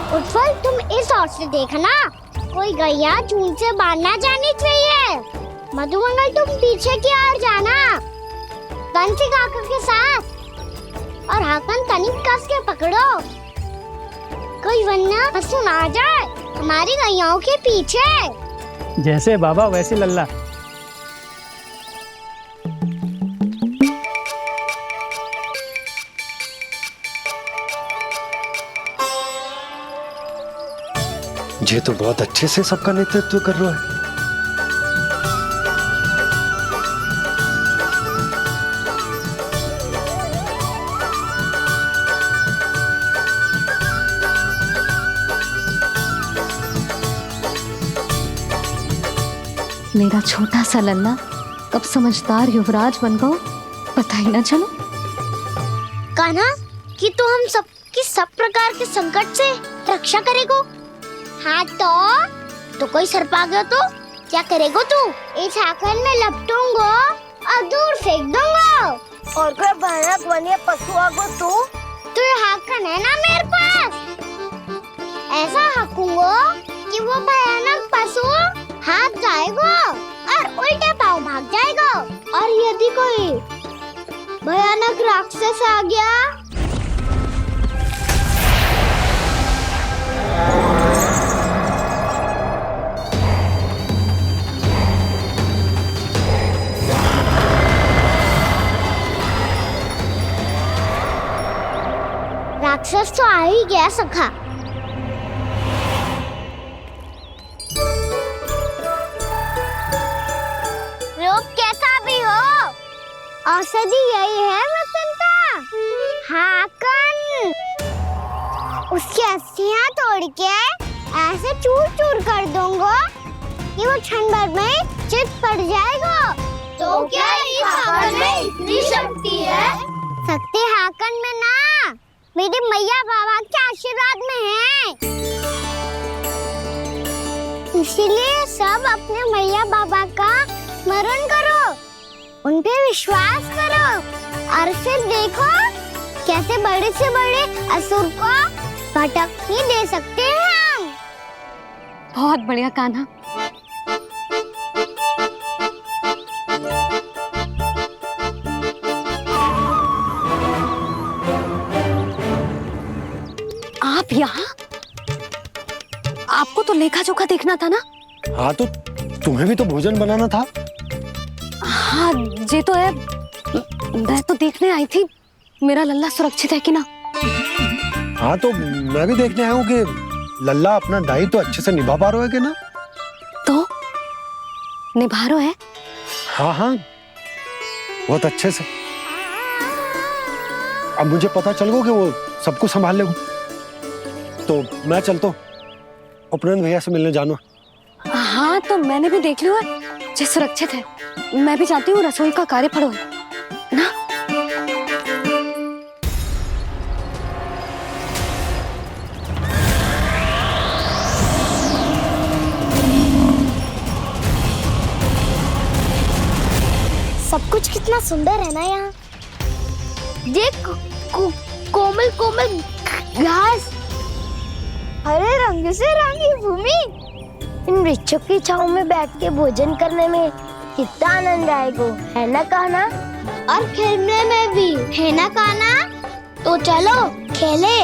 उत्पल, तुम इस ओर से देखना, कोई गैया चून से बाहर ना जानी चाहिए। मधुमंगल, तुम पीछे की ओर जाना, कंसी काका के साथ, और हाकन तनिक कस के पकड़ो, कोई वरना पशु ना जाए हमारी गैयाओं के पीछे। जैसे बाबा वैसे लल्ला। ये तो बहुत अच्छे से सबका नेतृत्व कर रहा है। मेरा छोटा सा लल्ला कब समझदार युवराज बन गो पता ही ना चलो। कान्हा कि तू हम सब की सब प्रकार के संकट से रक्षा करेगो। हाँ तो कोई सर्प आ गया तो क्या करेगो तू? इस हाकन में लपटूंगा और दूर फेंक दूंगा। और कोई भयानक वन्य पशु आगो तो ये हाकन है ना मेरे पास, ऐसा हाकूंगा कि वो भयानक पशु हाथ जाएगा और उल्टे पाँव भाग जाएगा। और यदि कोई भयानक राक्षस आ गया राक्षस तो आ ही गया सखा। रोग कैसा भी हो औषधि यही है वसंता। हाकन उसकी अस्थियां तोड़ के ऐसे चूर चूर कर दूंगा कि वो क्षण भर में चित पड़ जाएगा। तो क्या इस हाकन में इतनी शक्ति है? शक्ति हाकन में ना मेरी मैया बाबा के आशीर्वाद में है। इसीलिए सब अपने मैया बाबा का स्मरण करो, उन पे विश्वास करो और फिर देखो कैसे बड़े से बड़े असुर को भटक ही दे सकते हैं हम। बहुत बढ़िया कान्हा। आप यहाँ? आपको तो लेखा जोखा देखना था ना? हाँ तो तुम्हें भी तो भोजन बनाना था। हाँ ये तो है, मैं तो देखने आई थी मेरा लल्ला सुरक्षित है कि ना। हाँ तो मैं भी देखने आया हूँ कि लल्ला अपना दायित्व तो अच्छे से निभा पा रहा है कि ना। तो निभा रहा है? हाँ हाँ बहुत अच्छे से। अब मुझे पता चल गया कि वो सब कुछ संभाल लेगा। तो मैं चलता हूँ, उपनंद भैया से मिलने जाना। हाँ तो मैंने भी देख लिया जो सुरक्षित है। मैं भी चाहती हूँ रसोई का कार्य पड़ो ना। सब कुछ कितना सुंदर है ना यहाँ। देख कोमल कोमल घास, हरे रंग से रंगी भूमि। इन वृक्षों की छांव में बैठ के भोजन करने में कितना आनंद आएगा, है ना कान्हा? और खेलने में भी, है ना कान्हा? तो चलो खेले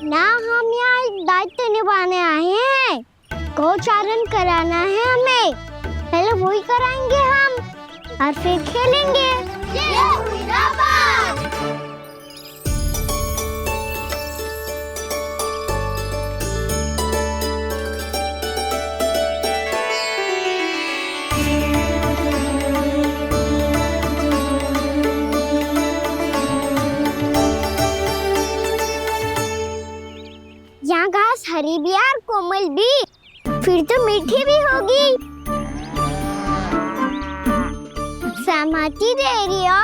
ना। हम यहाँ एक दायित्व निभाने आए हैं, गोचारण कराना है हमें। पहले वही कराएंगे हम और फिर खेलेंगे। यहाँ घास हरी भी और कोमल भी, फिर तो मीठी भी होगी। सहमति दे रही हो?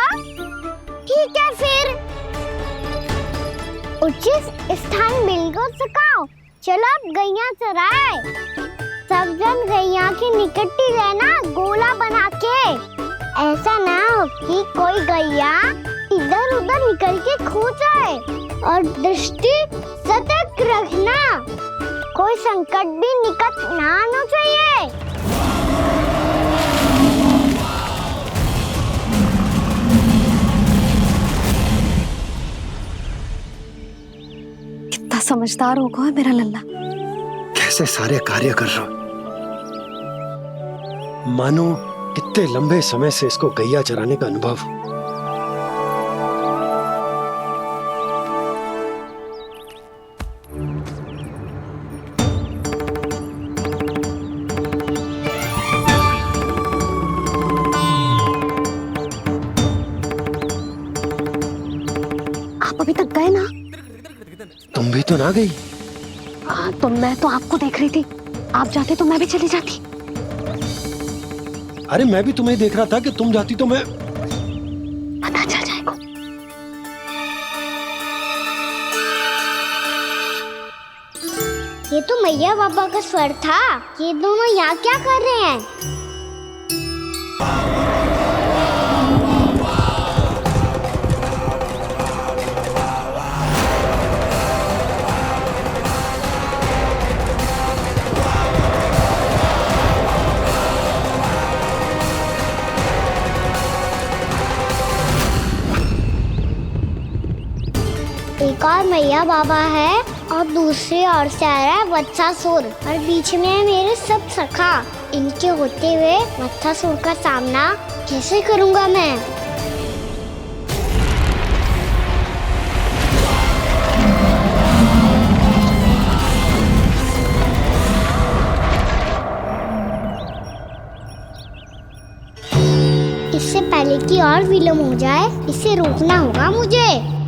ठीक है फिर उचित स्थान बिल्कुल सुखाओ। चलो अब गैया चराए। सब जन गैया के निकट ही रहना, गोला बना के। ऐसा ना हो कि कोई गैया इधर उधर निकल के खो जाए। और दृष्टि सतर्क रखना, कोई संकट भी निकट ना आना चाहिए। कितना समझदार होगा है मेरा लल्ला। कैसे सारे कार्य कर रहा, मानो कितने लंबे समय से इसको गैया चराने का अनुभव। आप अभी तक गए ना? तुम भी तो ना गई। तो मैं तो आपको देख रही थी, आप जाते तो मैं भी चली जाती। अरे मैं भी तुम्हें देख रहा था कि तुम जाती तो मैं पता चल जाएगा। ये तो मैया बाबा का स्वर था। ये दोनों यहाँ क्या कर रहे हैं? एक और मैया बाबा है और दूसरी ओर से आ रहा है वत्सासुर और बीच में है मेरे सब सखा। इनके होते हुए वत्सासुर का सामना कैसे करूंगा मैं? इससे पहले कि और विलम्ब हो जाए, इसे रोकना होगा मुझे।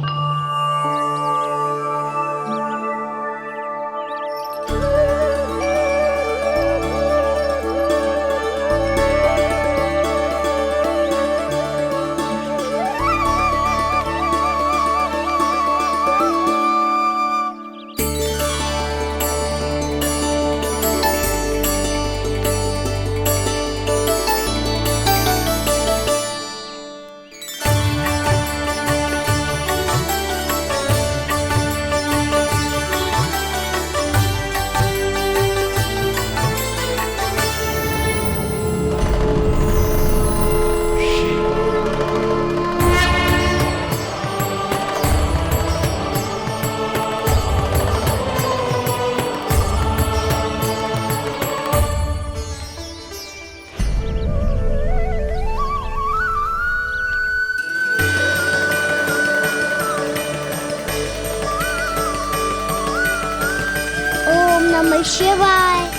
नमः शिवाय।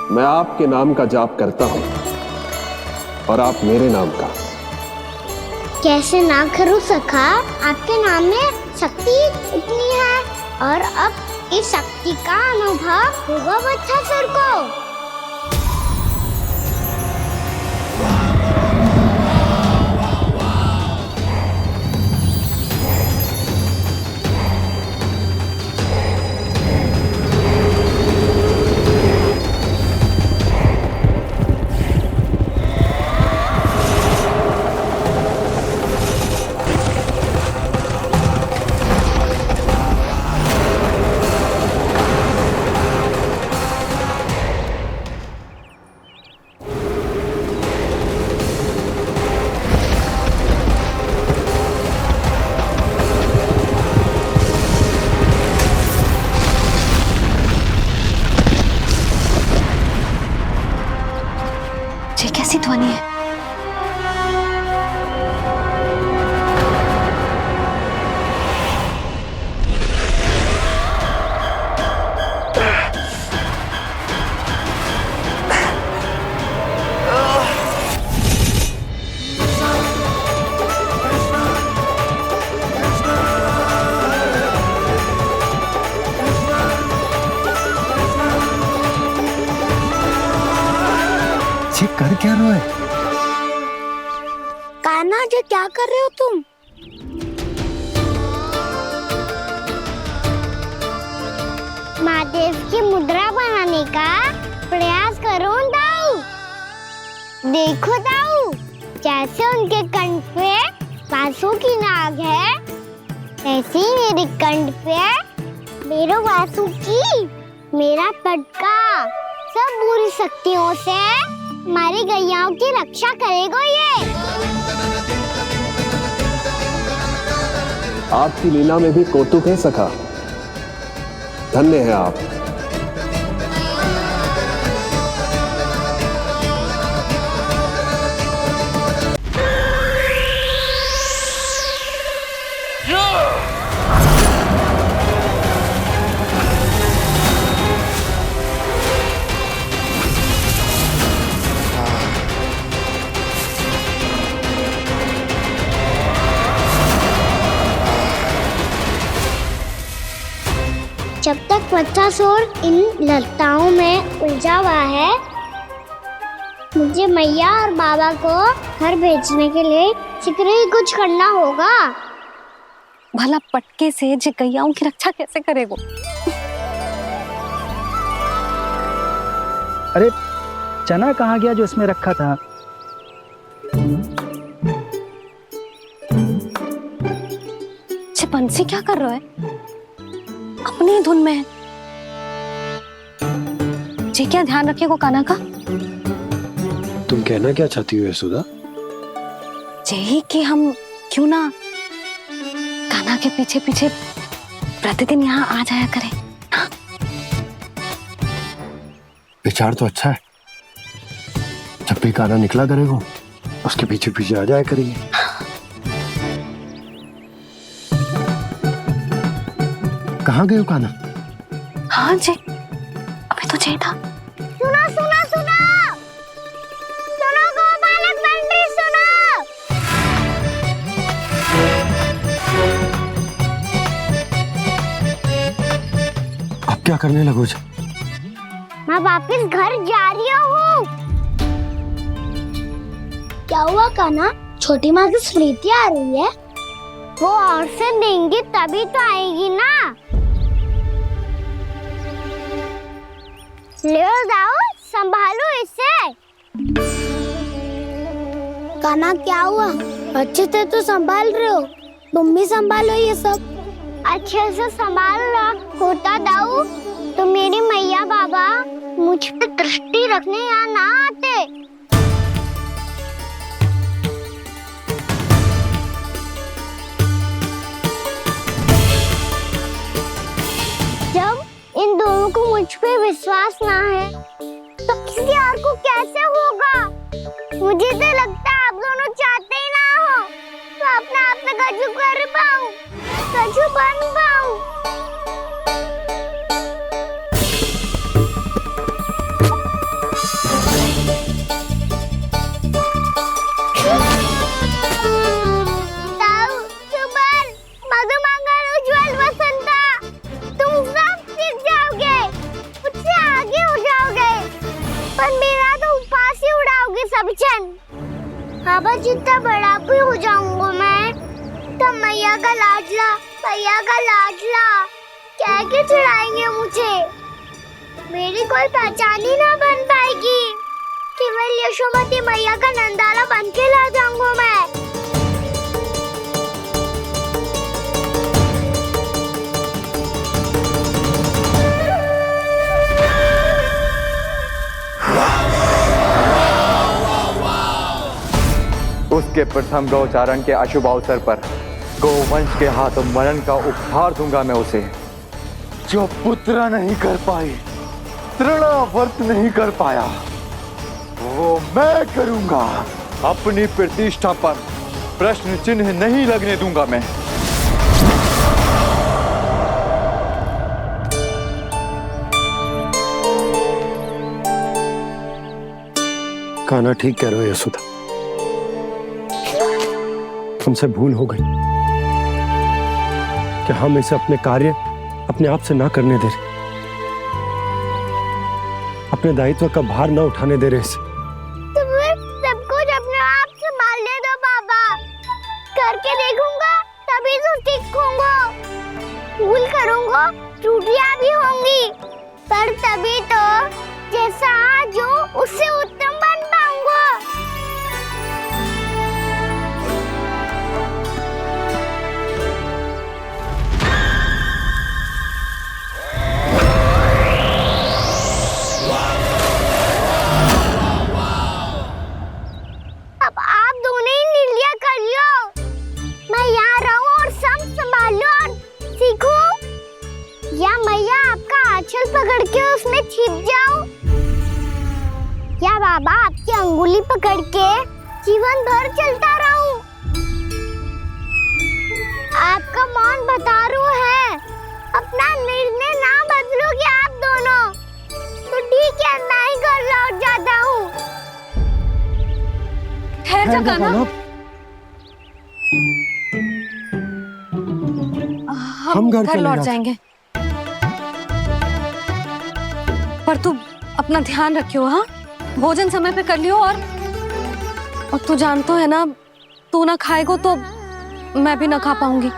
मैं आपके नाम का जाप करता हूं और आप मेरे नाम का। कैसे ना करूं सखा, आपके नाम में शक्ति इतनी है और अब इस शक्ति का अनुभव होगा वत्सासुर को। ये कैसी ध्वनि है? ये कर क्या रहे हो है? कान्हा जी क्या कर रहे हो तुम? महादेव की मुद्रा बनाने का प्रयास करो दाऊ। देखो दाऊ, जैसे उनके कंठ पे बांसुरी की नाग है, ऐसे ही मेरे कंठ पे मेरो वासुकी, मेरा पटका सब बुरी शक्तियों से हमारी गैयाओं की रक्षा करेगा ये। आपकी लीला में भी कौतुक है सखा, धन्य है आप। बच्चासुर इन लताओं में उलझा हुआ है। मुझे मैया और बाबा को घर भेजने के लिए शीघ्र ही कुछ करना होगा। भला पटके से जे गैयाओं की रक्षा कैसे करेगो? अरे चना कहाँ गया जो इसमें रखा था? बंसी क्या कर रहा है? अपनी धुन में है। जी क्या ध्यान रखिएगो कान्हा का। तुम कहना क्या चाहती हो यशोदा? यही कि हम क्यों ना कान्हा के पीछे पीछे प्रतिदिन यहाँ आ जाया करें। हाँ? विचार तो अच्छा है। जब भी कान्हा निकला करेगा उसके पीछे पीछे आ जाया करेंगे। कहाँ गए हो कान्हा? हाँ जी, अभी तो चाहिए था। सुनो सुनो सुनो सुनो गोपालक बंटी सुनो। अब क्या करने लगो? मैं वापस घर जा रही हूँ। क्या हुआ कान्हा? छोटी माँ की स्मृति आ रही है। वो और से देंगी तभी तो आएगी ना। ले जाओ, संभालो इसे। कान्हा क्या हुआ? अच्छे से तो संभाल रहे हो, तुम भी संभालो ये सब। अच्छे से संभाल रहा होता दाऊ तो मेरी मैया बाबा मुझ पे दृष्टि रखने यहाँ ना आते। जब इन दोनों को मुझ पे विश्वास ना है तो किसी और को कैसे होगा? मुझे तो लगता है आप दोनों चाहते ही ना हो तो अपने आप से गजू कर पाऊं, गजू बन पाऊं। बाबा जितना बड़ा भी हो जाऊंगा मैं तो मैया का लाडला कह के चढ़ाएंगे मुझे। मेरी कोई पहचान ही ना बन पाएगी। केवल यशोमती मैया का नंदाला बन के ला जाऊंगा मैं। उसके प्रथम गौचारण के अशुभ अवसर पर गोवंश के हाथों मरण का उपहार दूंगा मैं उसे। जो पुत्र नहीं कर पाई, तृणावर्त नहीं कर पाया, वो मैं करूंगा। अपनी प्रतिष्ठा पर प्रश्न चिन्ह नहीं लगने दूंगा मैं। कान्हा ठीक कह रहे हो यशोदा, हमसे भूल हो गई कि हम इसे अपने कार्य अपने आप से ना करने दे रहे, अपने दायित्व का भार ना उठाने दे रहे इसे। तो फिर सब कुछ अपने आप से संभालने दो बाबा। करके देखूंगा तभी तो सीखूंगा। भूल करूंगा, त्रुटियां भी होंगी, पर तभी तो जैसा आज हूं उससे उत्तम बन पाऊंगा। अब आप दोनों ही निर्णय कर लो। मैं यहाँ रहूं और सब संभालूं और सीखूं, या मैया आपका आंचल पकड़ के उसमें छिप जाऊं, या बाबा आपकी अंगुली पकड़ के जीवन भर चलता रहूं। आपका मौन बतारू है। अपना निर्णय ना बदलोगे आप दोनों तो ठीक है, मैं ही घर लौट जाता हूँ। ठहर जा कान्हा। हम घर लौट चले जाएंगे। पर तू अपना ध्यान रखियो, हाँ? भोजन समय पे कर लियो। और तू जानतो है ना, तू ना खाएगो तो मैं भी ना खा पाऊंगी।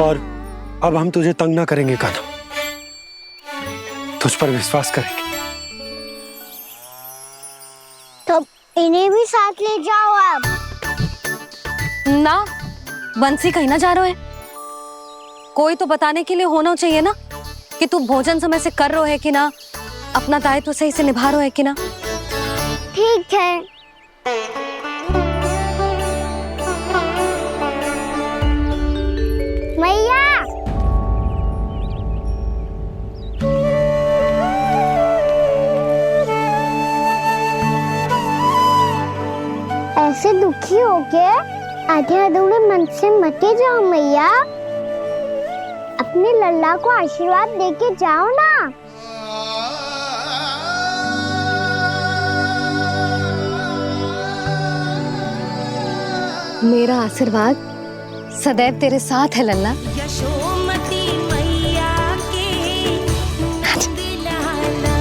और अब हम तुझे तंग ना करेंगे कान्हा, तुझ पर विश्वास करेंगे। तो इन्हें भी साथ ले जाओ अब। ना, बंसी कहीं ना जा रहे है। कोई तो बताने के लिए होना चाहिए ना कि तू भोजन समय से कर रहा है कि ना, अपना दायित्व सही से निभा रहा है कि ना। ठीक है। मैया, ऐसे दुखी हो के आधे अधूरे मन से मत जाओ मैया, अपने लल्ला को आशीर्वाद देके जाओ ना। मेरा आशीर्वाद सदैव तेरे साथ है लल्ला। यशोमती मैया के नंद लाला,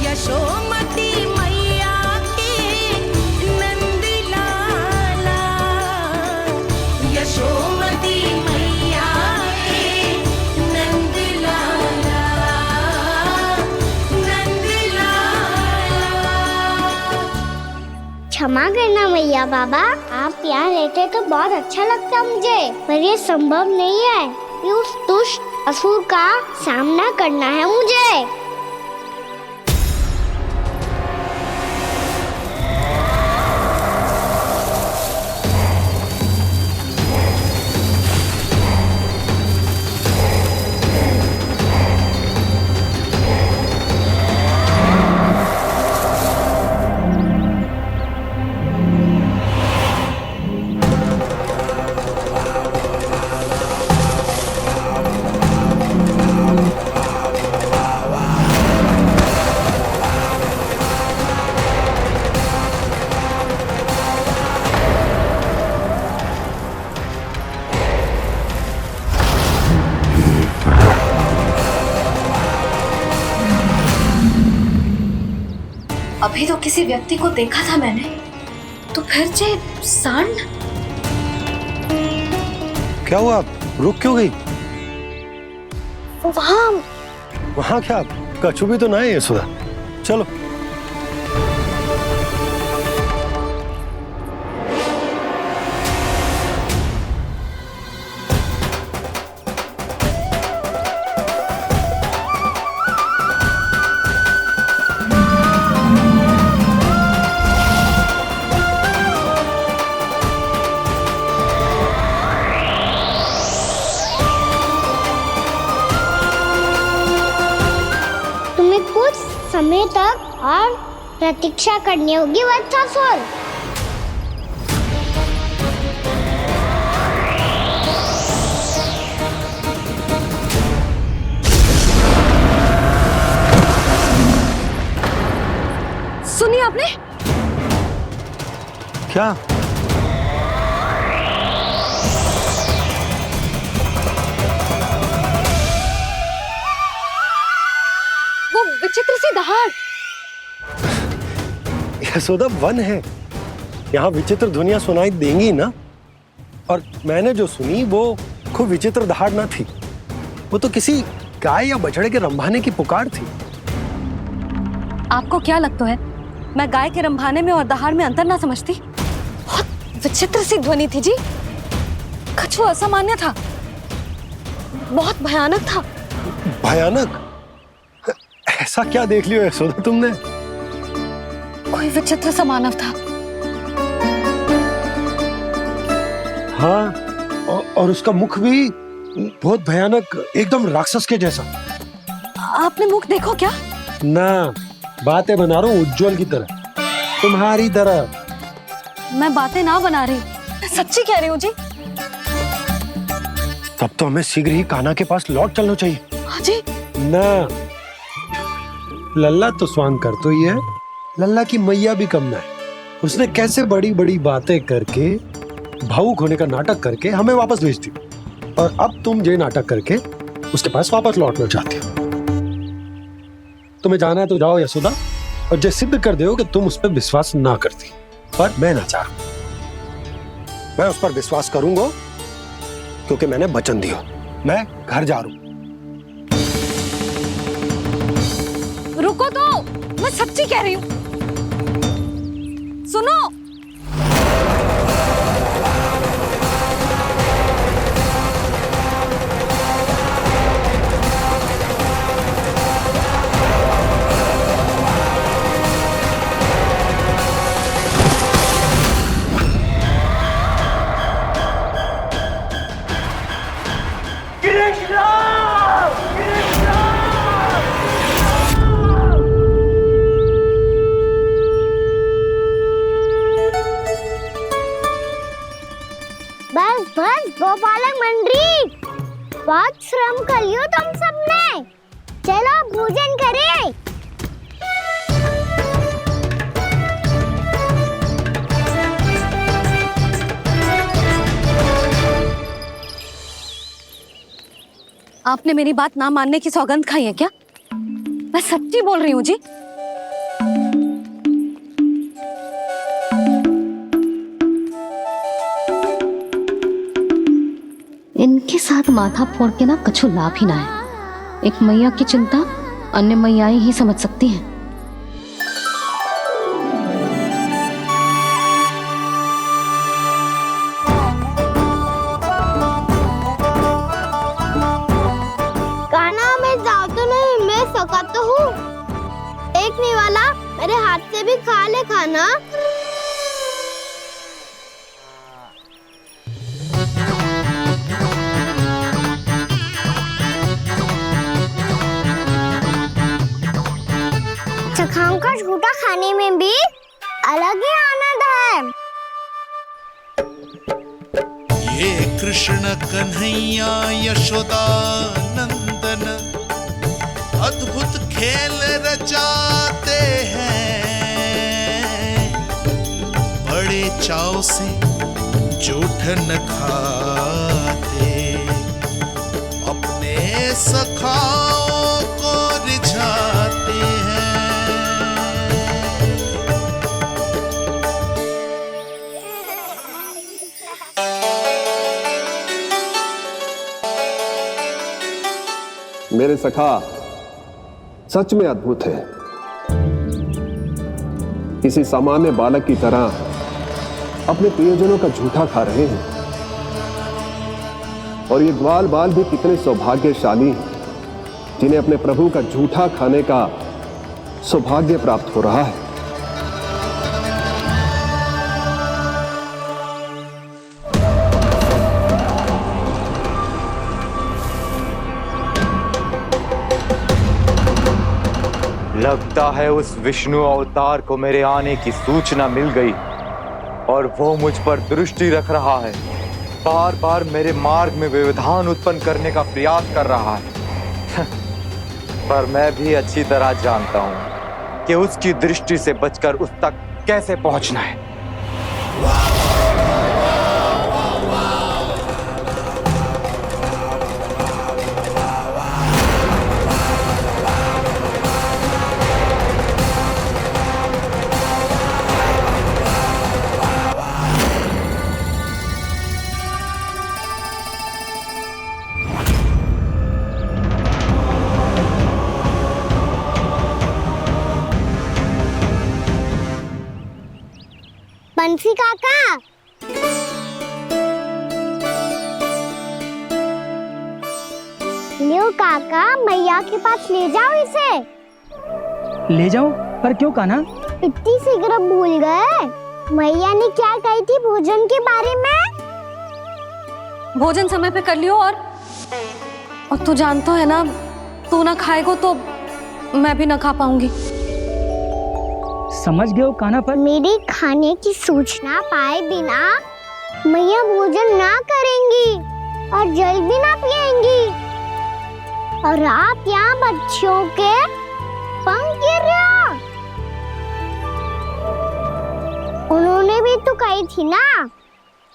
यशोमती मैया के नंद लाला, यशोमती मैया के नंद लाला, नंद लाला। क्षमा करना मैया बाबा, आप यहाँ रहते तो बहुत अच्छा लगता मुझे, पर ये संभव नहीं है। ये उस दुष्ट असुर का सामना करना है मुझे। अभी तो किसी व्यक्ति को देखा था मैंने, तो फिर जे सांड। क्या हुआ, रुक क्यों गई? वहाँ क्या कछु भी तो नहीं है सुधा, चलो। कुछ समय तक और प्रतीक्षा करनी होगी वत्सासुर। सुनिए आपने क्या? वो विचित्र सी दहाड़। यशोदा, वन है, यहाँ विचित्र ध्वनियां सुनाई देंगी ना। और मैंने जो सुनी वो खूब विचित्र दहाड़ ना थी, वो तो किसी गाय या बछड़े के रंभाने की पुकार थी। आपको क्या लगता है मैं गाय के रंभाने में और दहाड़ में अंतर ना समझती? बहुत विचित्र सी ध्वनि थी जी, कछु असामान्य था, बहुत भयानक था। भयानक? ऐसा क्या देख लियो यशोदा तुमने? कोई विचित्र सा मानव था। हाँ, और उसका मुख भी बहुत भयानक, एकदम राक्षस के जैसा। आपने मुख देखो क्या? ना, बातें बना रहा हूँ उज्जवल की तरह, तुम्हारी तरह। मैं बातें ना बना रही, मैं सच्ची कह रही हूँ जी। तब तो हमें शीघ्र ही कान्हा के पास लौट चलना चाहिए। हाँ जी। ना, लल्ला तो स्वांग कर तो ही है, लल्ला की मैया भी कम ना है। उसने कैसे बड़ी बड़ी बातें करके, भावुक होने का नाटक करके हमें वापस भेज दी, और अब तुम ये नाटक करके उसके पास वापस लौटना चाहती हो। तुम्हें जाना है तो जाओ यशोदा, और जो सिद्ध कर दो कि तुम उस पर विश्वास ना करती, पर मैं ना चाहूं। मैं उस पर विश्वास करूंगा क्योंकि मैंने वचन दिया। मैं घर जा रहा हूं। रुको तो, मैं सच्ची कह रही हूँ। सुनो, बस बस गोपालक मंडली, बहुत श्रम कर लियो तुम सबने। चलो भोजन करें। आपने मेरी बात ना मानने की सौगंध खाई है क्या? मैं सच्ची बोल रही हूँ जी। इनके साथ माथा फोड़ के ना कछु लाभ ही ना है। एक मैया की चिंता अन्य मैयाएं ही समझ सकती हैं। कान्हा, मैं जाऊँ तो नहीं, मैं सका तो हूँ। एक नहीं वाला मेरे हाथ से भी खा ले खाना। चखाओं का झूठा खाने में भी अलग ही आनंद है। ये कृष्ण कन्हैया यशोदा नंदन अद्भुत खेल रचाते हैं, बड़े चाव से जूठ न खाते, अपने सखाओं को रिझाते हैं। मेरे सखा सच में अद्भुत है। किसी सामान्य बालक की तरह अपने प्रियजनों का झूठा खा रहे हैं। और ये ग्वाल बाल भी कितने सौभाग्यशाली हैं जिन्हें अपने प्रभु का झूठा खाने का सौभाग्य प्राप्त हो रहा है। लगता है उस विष्णु अवतार को मेरे आने की सूचना मिल गई और वो मुझ पर दृष्टि रख रहा है। बार बार मेरे मार्ग में व्यवधान उत्पन्न करने का प्रयास कर रहा है। पर मैं भी अच्छी तरह जानता हूं कि उसकी दृष्टि से बचकर उस तक कैसे पहुंचना है। बंसी काका, लियो काका, मैया के पास ले जाओ इसे। ले जाओ? पर क्यों कान्हा? इतनी शीघ्र भूल गए? मैया ने क्या कही थी भोजन के बारे में? भोजन समय पे कर लियो। और तू जानता है ना, तू ना खाएगा तो मैं भी ना खा पाऊंगी। समझ गए हो कान्हा? पर मेरी खाने की सूचना पाए बिना मैया भोजन ना करेंगी और जल भी ना पिएंगी। और आप यहाँ बच्चों के पंख गिर रहे हो। उन्होंने भी तो कही थी ना,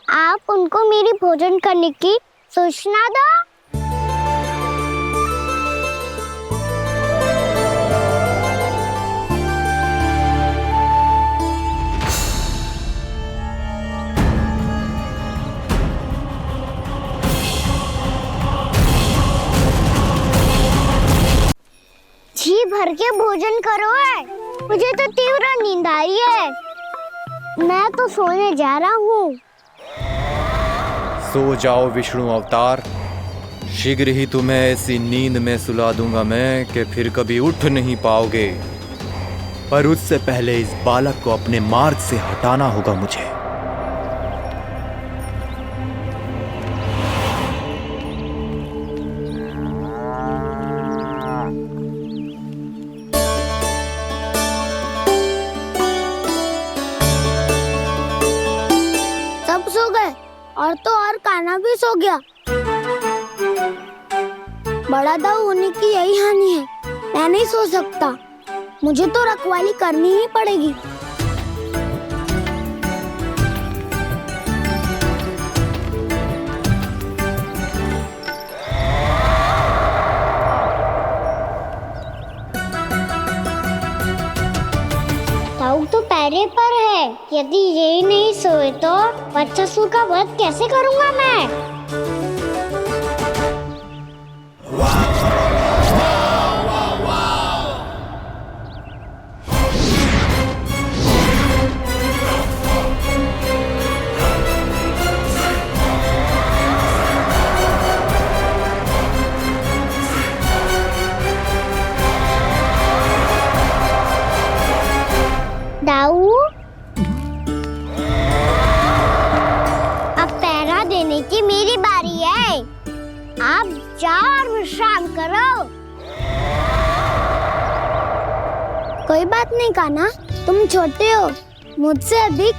आप उनको मेरी भोजन करने की सूचना दो। भर के भोजन करो है। मुझे तो तीव्र नींद आ रही है। मैं तो सोने जा रहा हूँ। सो जाओ विष्णु अवतार, शीघ्र ही तुम्हें ऐसी नींद में सुला दूंगा मैं कि फिर कभी उठ नहीं पाओगे। पर उससे पहले इस बालक को अपने मार्ग से हटाना होगा मुझे। सब सो गए और तो और कान्हा भी सो गया। बड़ा दाऊ होने की यही हानि है। मैं नहीं सो सकता। मुझे तो रखवाली करनी ही पड़ेगी। दाऊ तो पैरे पर है। यदि यही नहीं सोए तो वत्सासुर का वध कैसे करूंगा मैं? दाऊ, अब पहरा देने की मेरी बारी है। आप जाओ और विश्राम करो। कोई बात नहीं कान्हा, तुम छोटे हो। मुझसे अधिक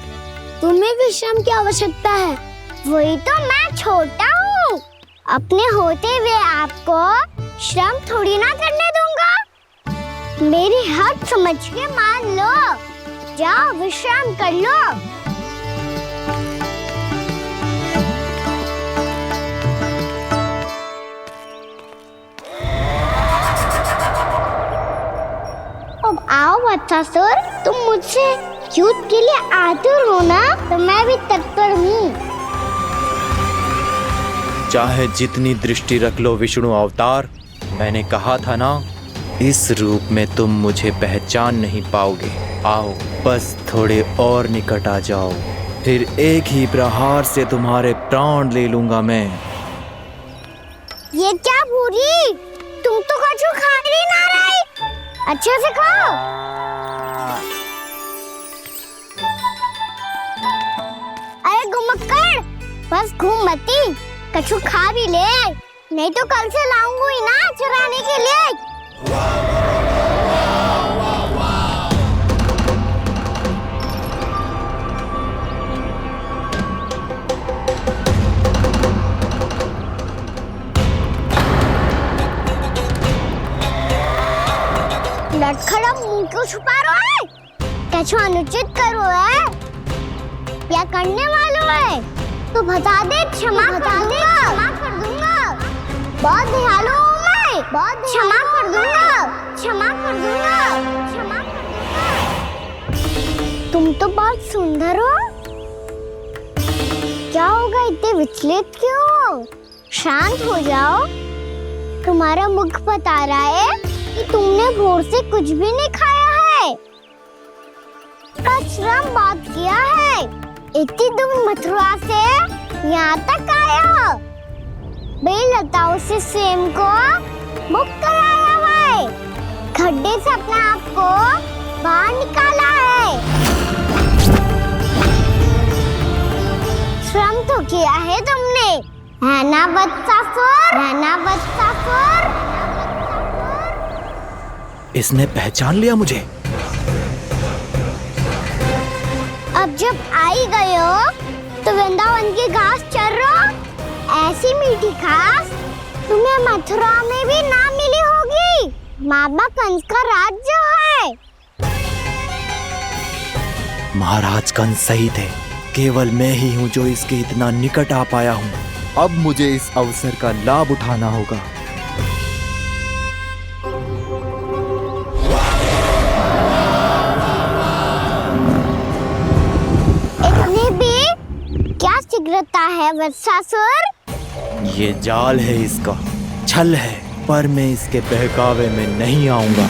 तुम्हें विश्राम की आवश्यकता है। वही तो मैं छोटा हूँ। अपने होते हुए आपको श्रम थोड़ी ना करने दूंगा। मेरी हद समझ के मान लो। जाओ विश्राम कर लो। अब आओ वत्सासुर, तुम मुझसे युद्ध के लिए आतुर हो ना? तो मैं भी तत्पर हूँ। चाहे जितनी दृष्टि रख लो विष्णु अवतार, मैंने कहा था ना, इस रूप में तुम मुझे पहचान नहीं पाओगे। आओ बस थोड़े और निकट आ जाओ, फिर एक ही प्रहार से तुम्हारे प्राण ले लूंगा मैं। ये क्या भूरी? तुम तो कछु खा ही ना रही। अच्छे से खाओ। अरे गुमक्कड़, बस घूम मती, कछु खा भी ले, नहीं तो कल से लाऊंगी ही ना चुराने के लिए। लटखड़ा मुंह क्यों छुपा रहा है? कछु अनुचित करो है या करने वालों है तो बता दे, क्षमा कर दूंगा। बहुत दयालु हूँ मैं, बहुत क्षमा कर दूंगा। तुम तो बहुत सुंदर हो। क्या होगा, इतने विचलित क्यों हो? शांत हो जाओ। तुम्हारा मुख बता रहा है कि तुमने भोर से कुछ भी नहीं खाया है। श्रम बहुत किया है। इतनी दूर मथुरा से यहाँ तक आया हो। बेलताओं से स्वयं को मुक्त कराया हुआ है। खड्डे से अपने आप को बाहर निकाला है। श्रम तो किया है तुमने, है ना वत्सासुर? इसने पहचान लिया मुझे। अब जब आई गए हो तो वृंदावन की घास चर रहो। ऐसी मीठी घास तुम्हें मथुरा में भी ना मिली होगी। मामा कंस का राज्य है। महाराज कंस सही थे, केवल मैं ही हूँ जो इसके इतना निकट आ पाया हूँ। अब मुझे इस अवसर का लाभ उठाना होगा। इतने भी क्या शीघ्रता है वत्सासुर? ये जाल है इसका, छल है, पर मैं इसके बहकावे में नहीं आऊंगा।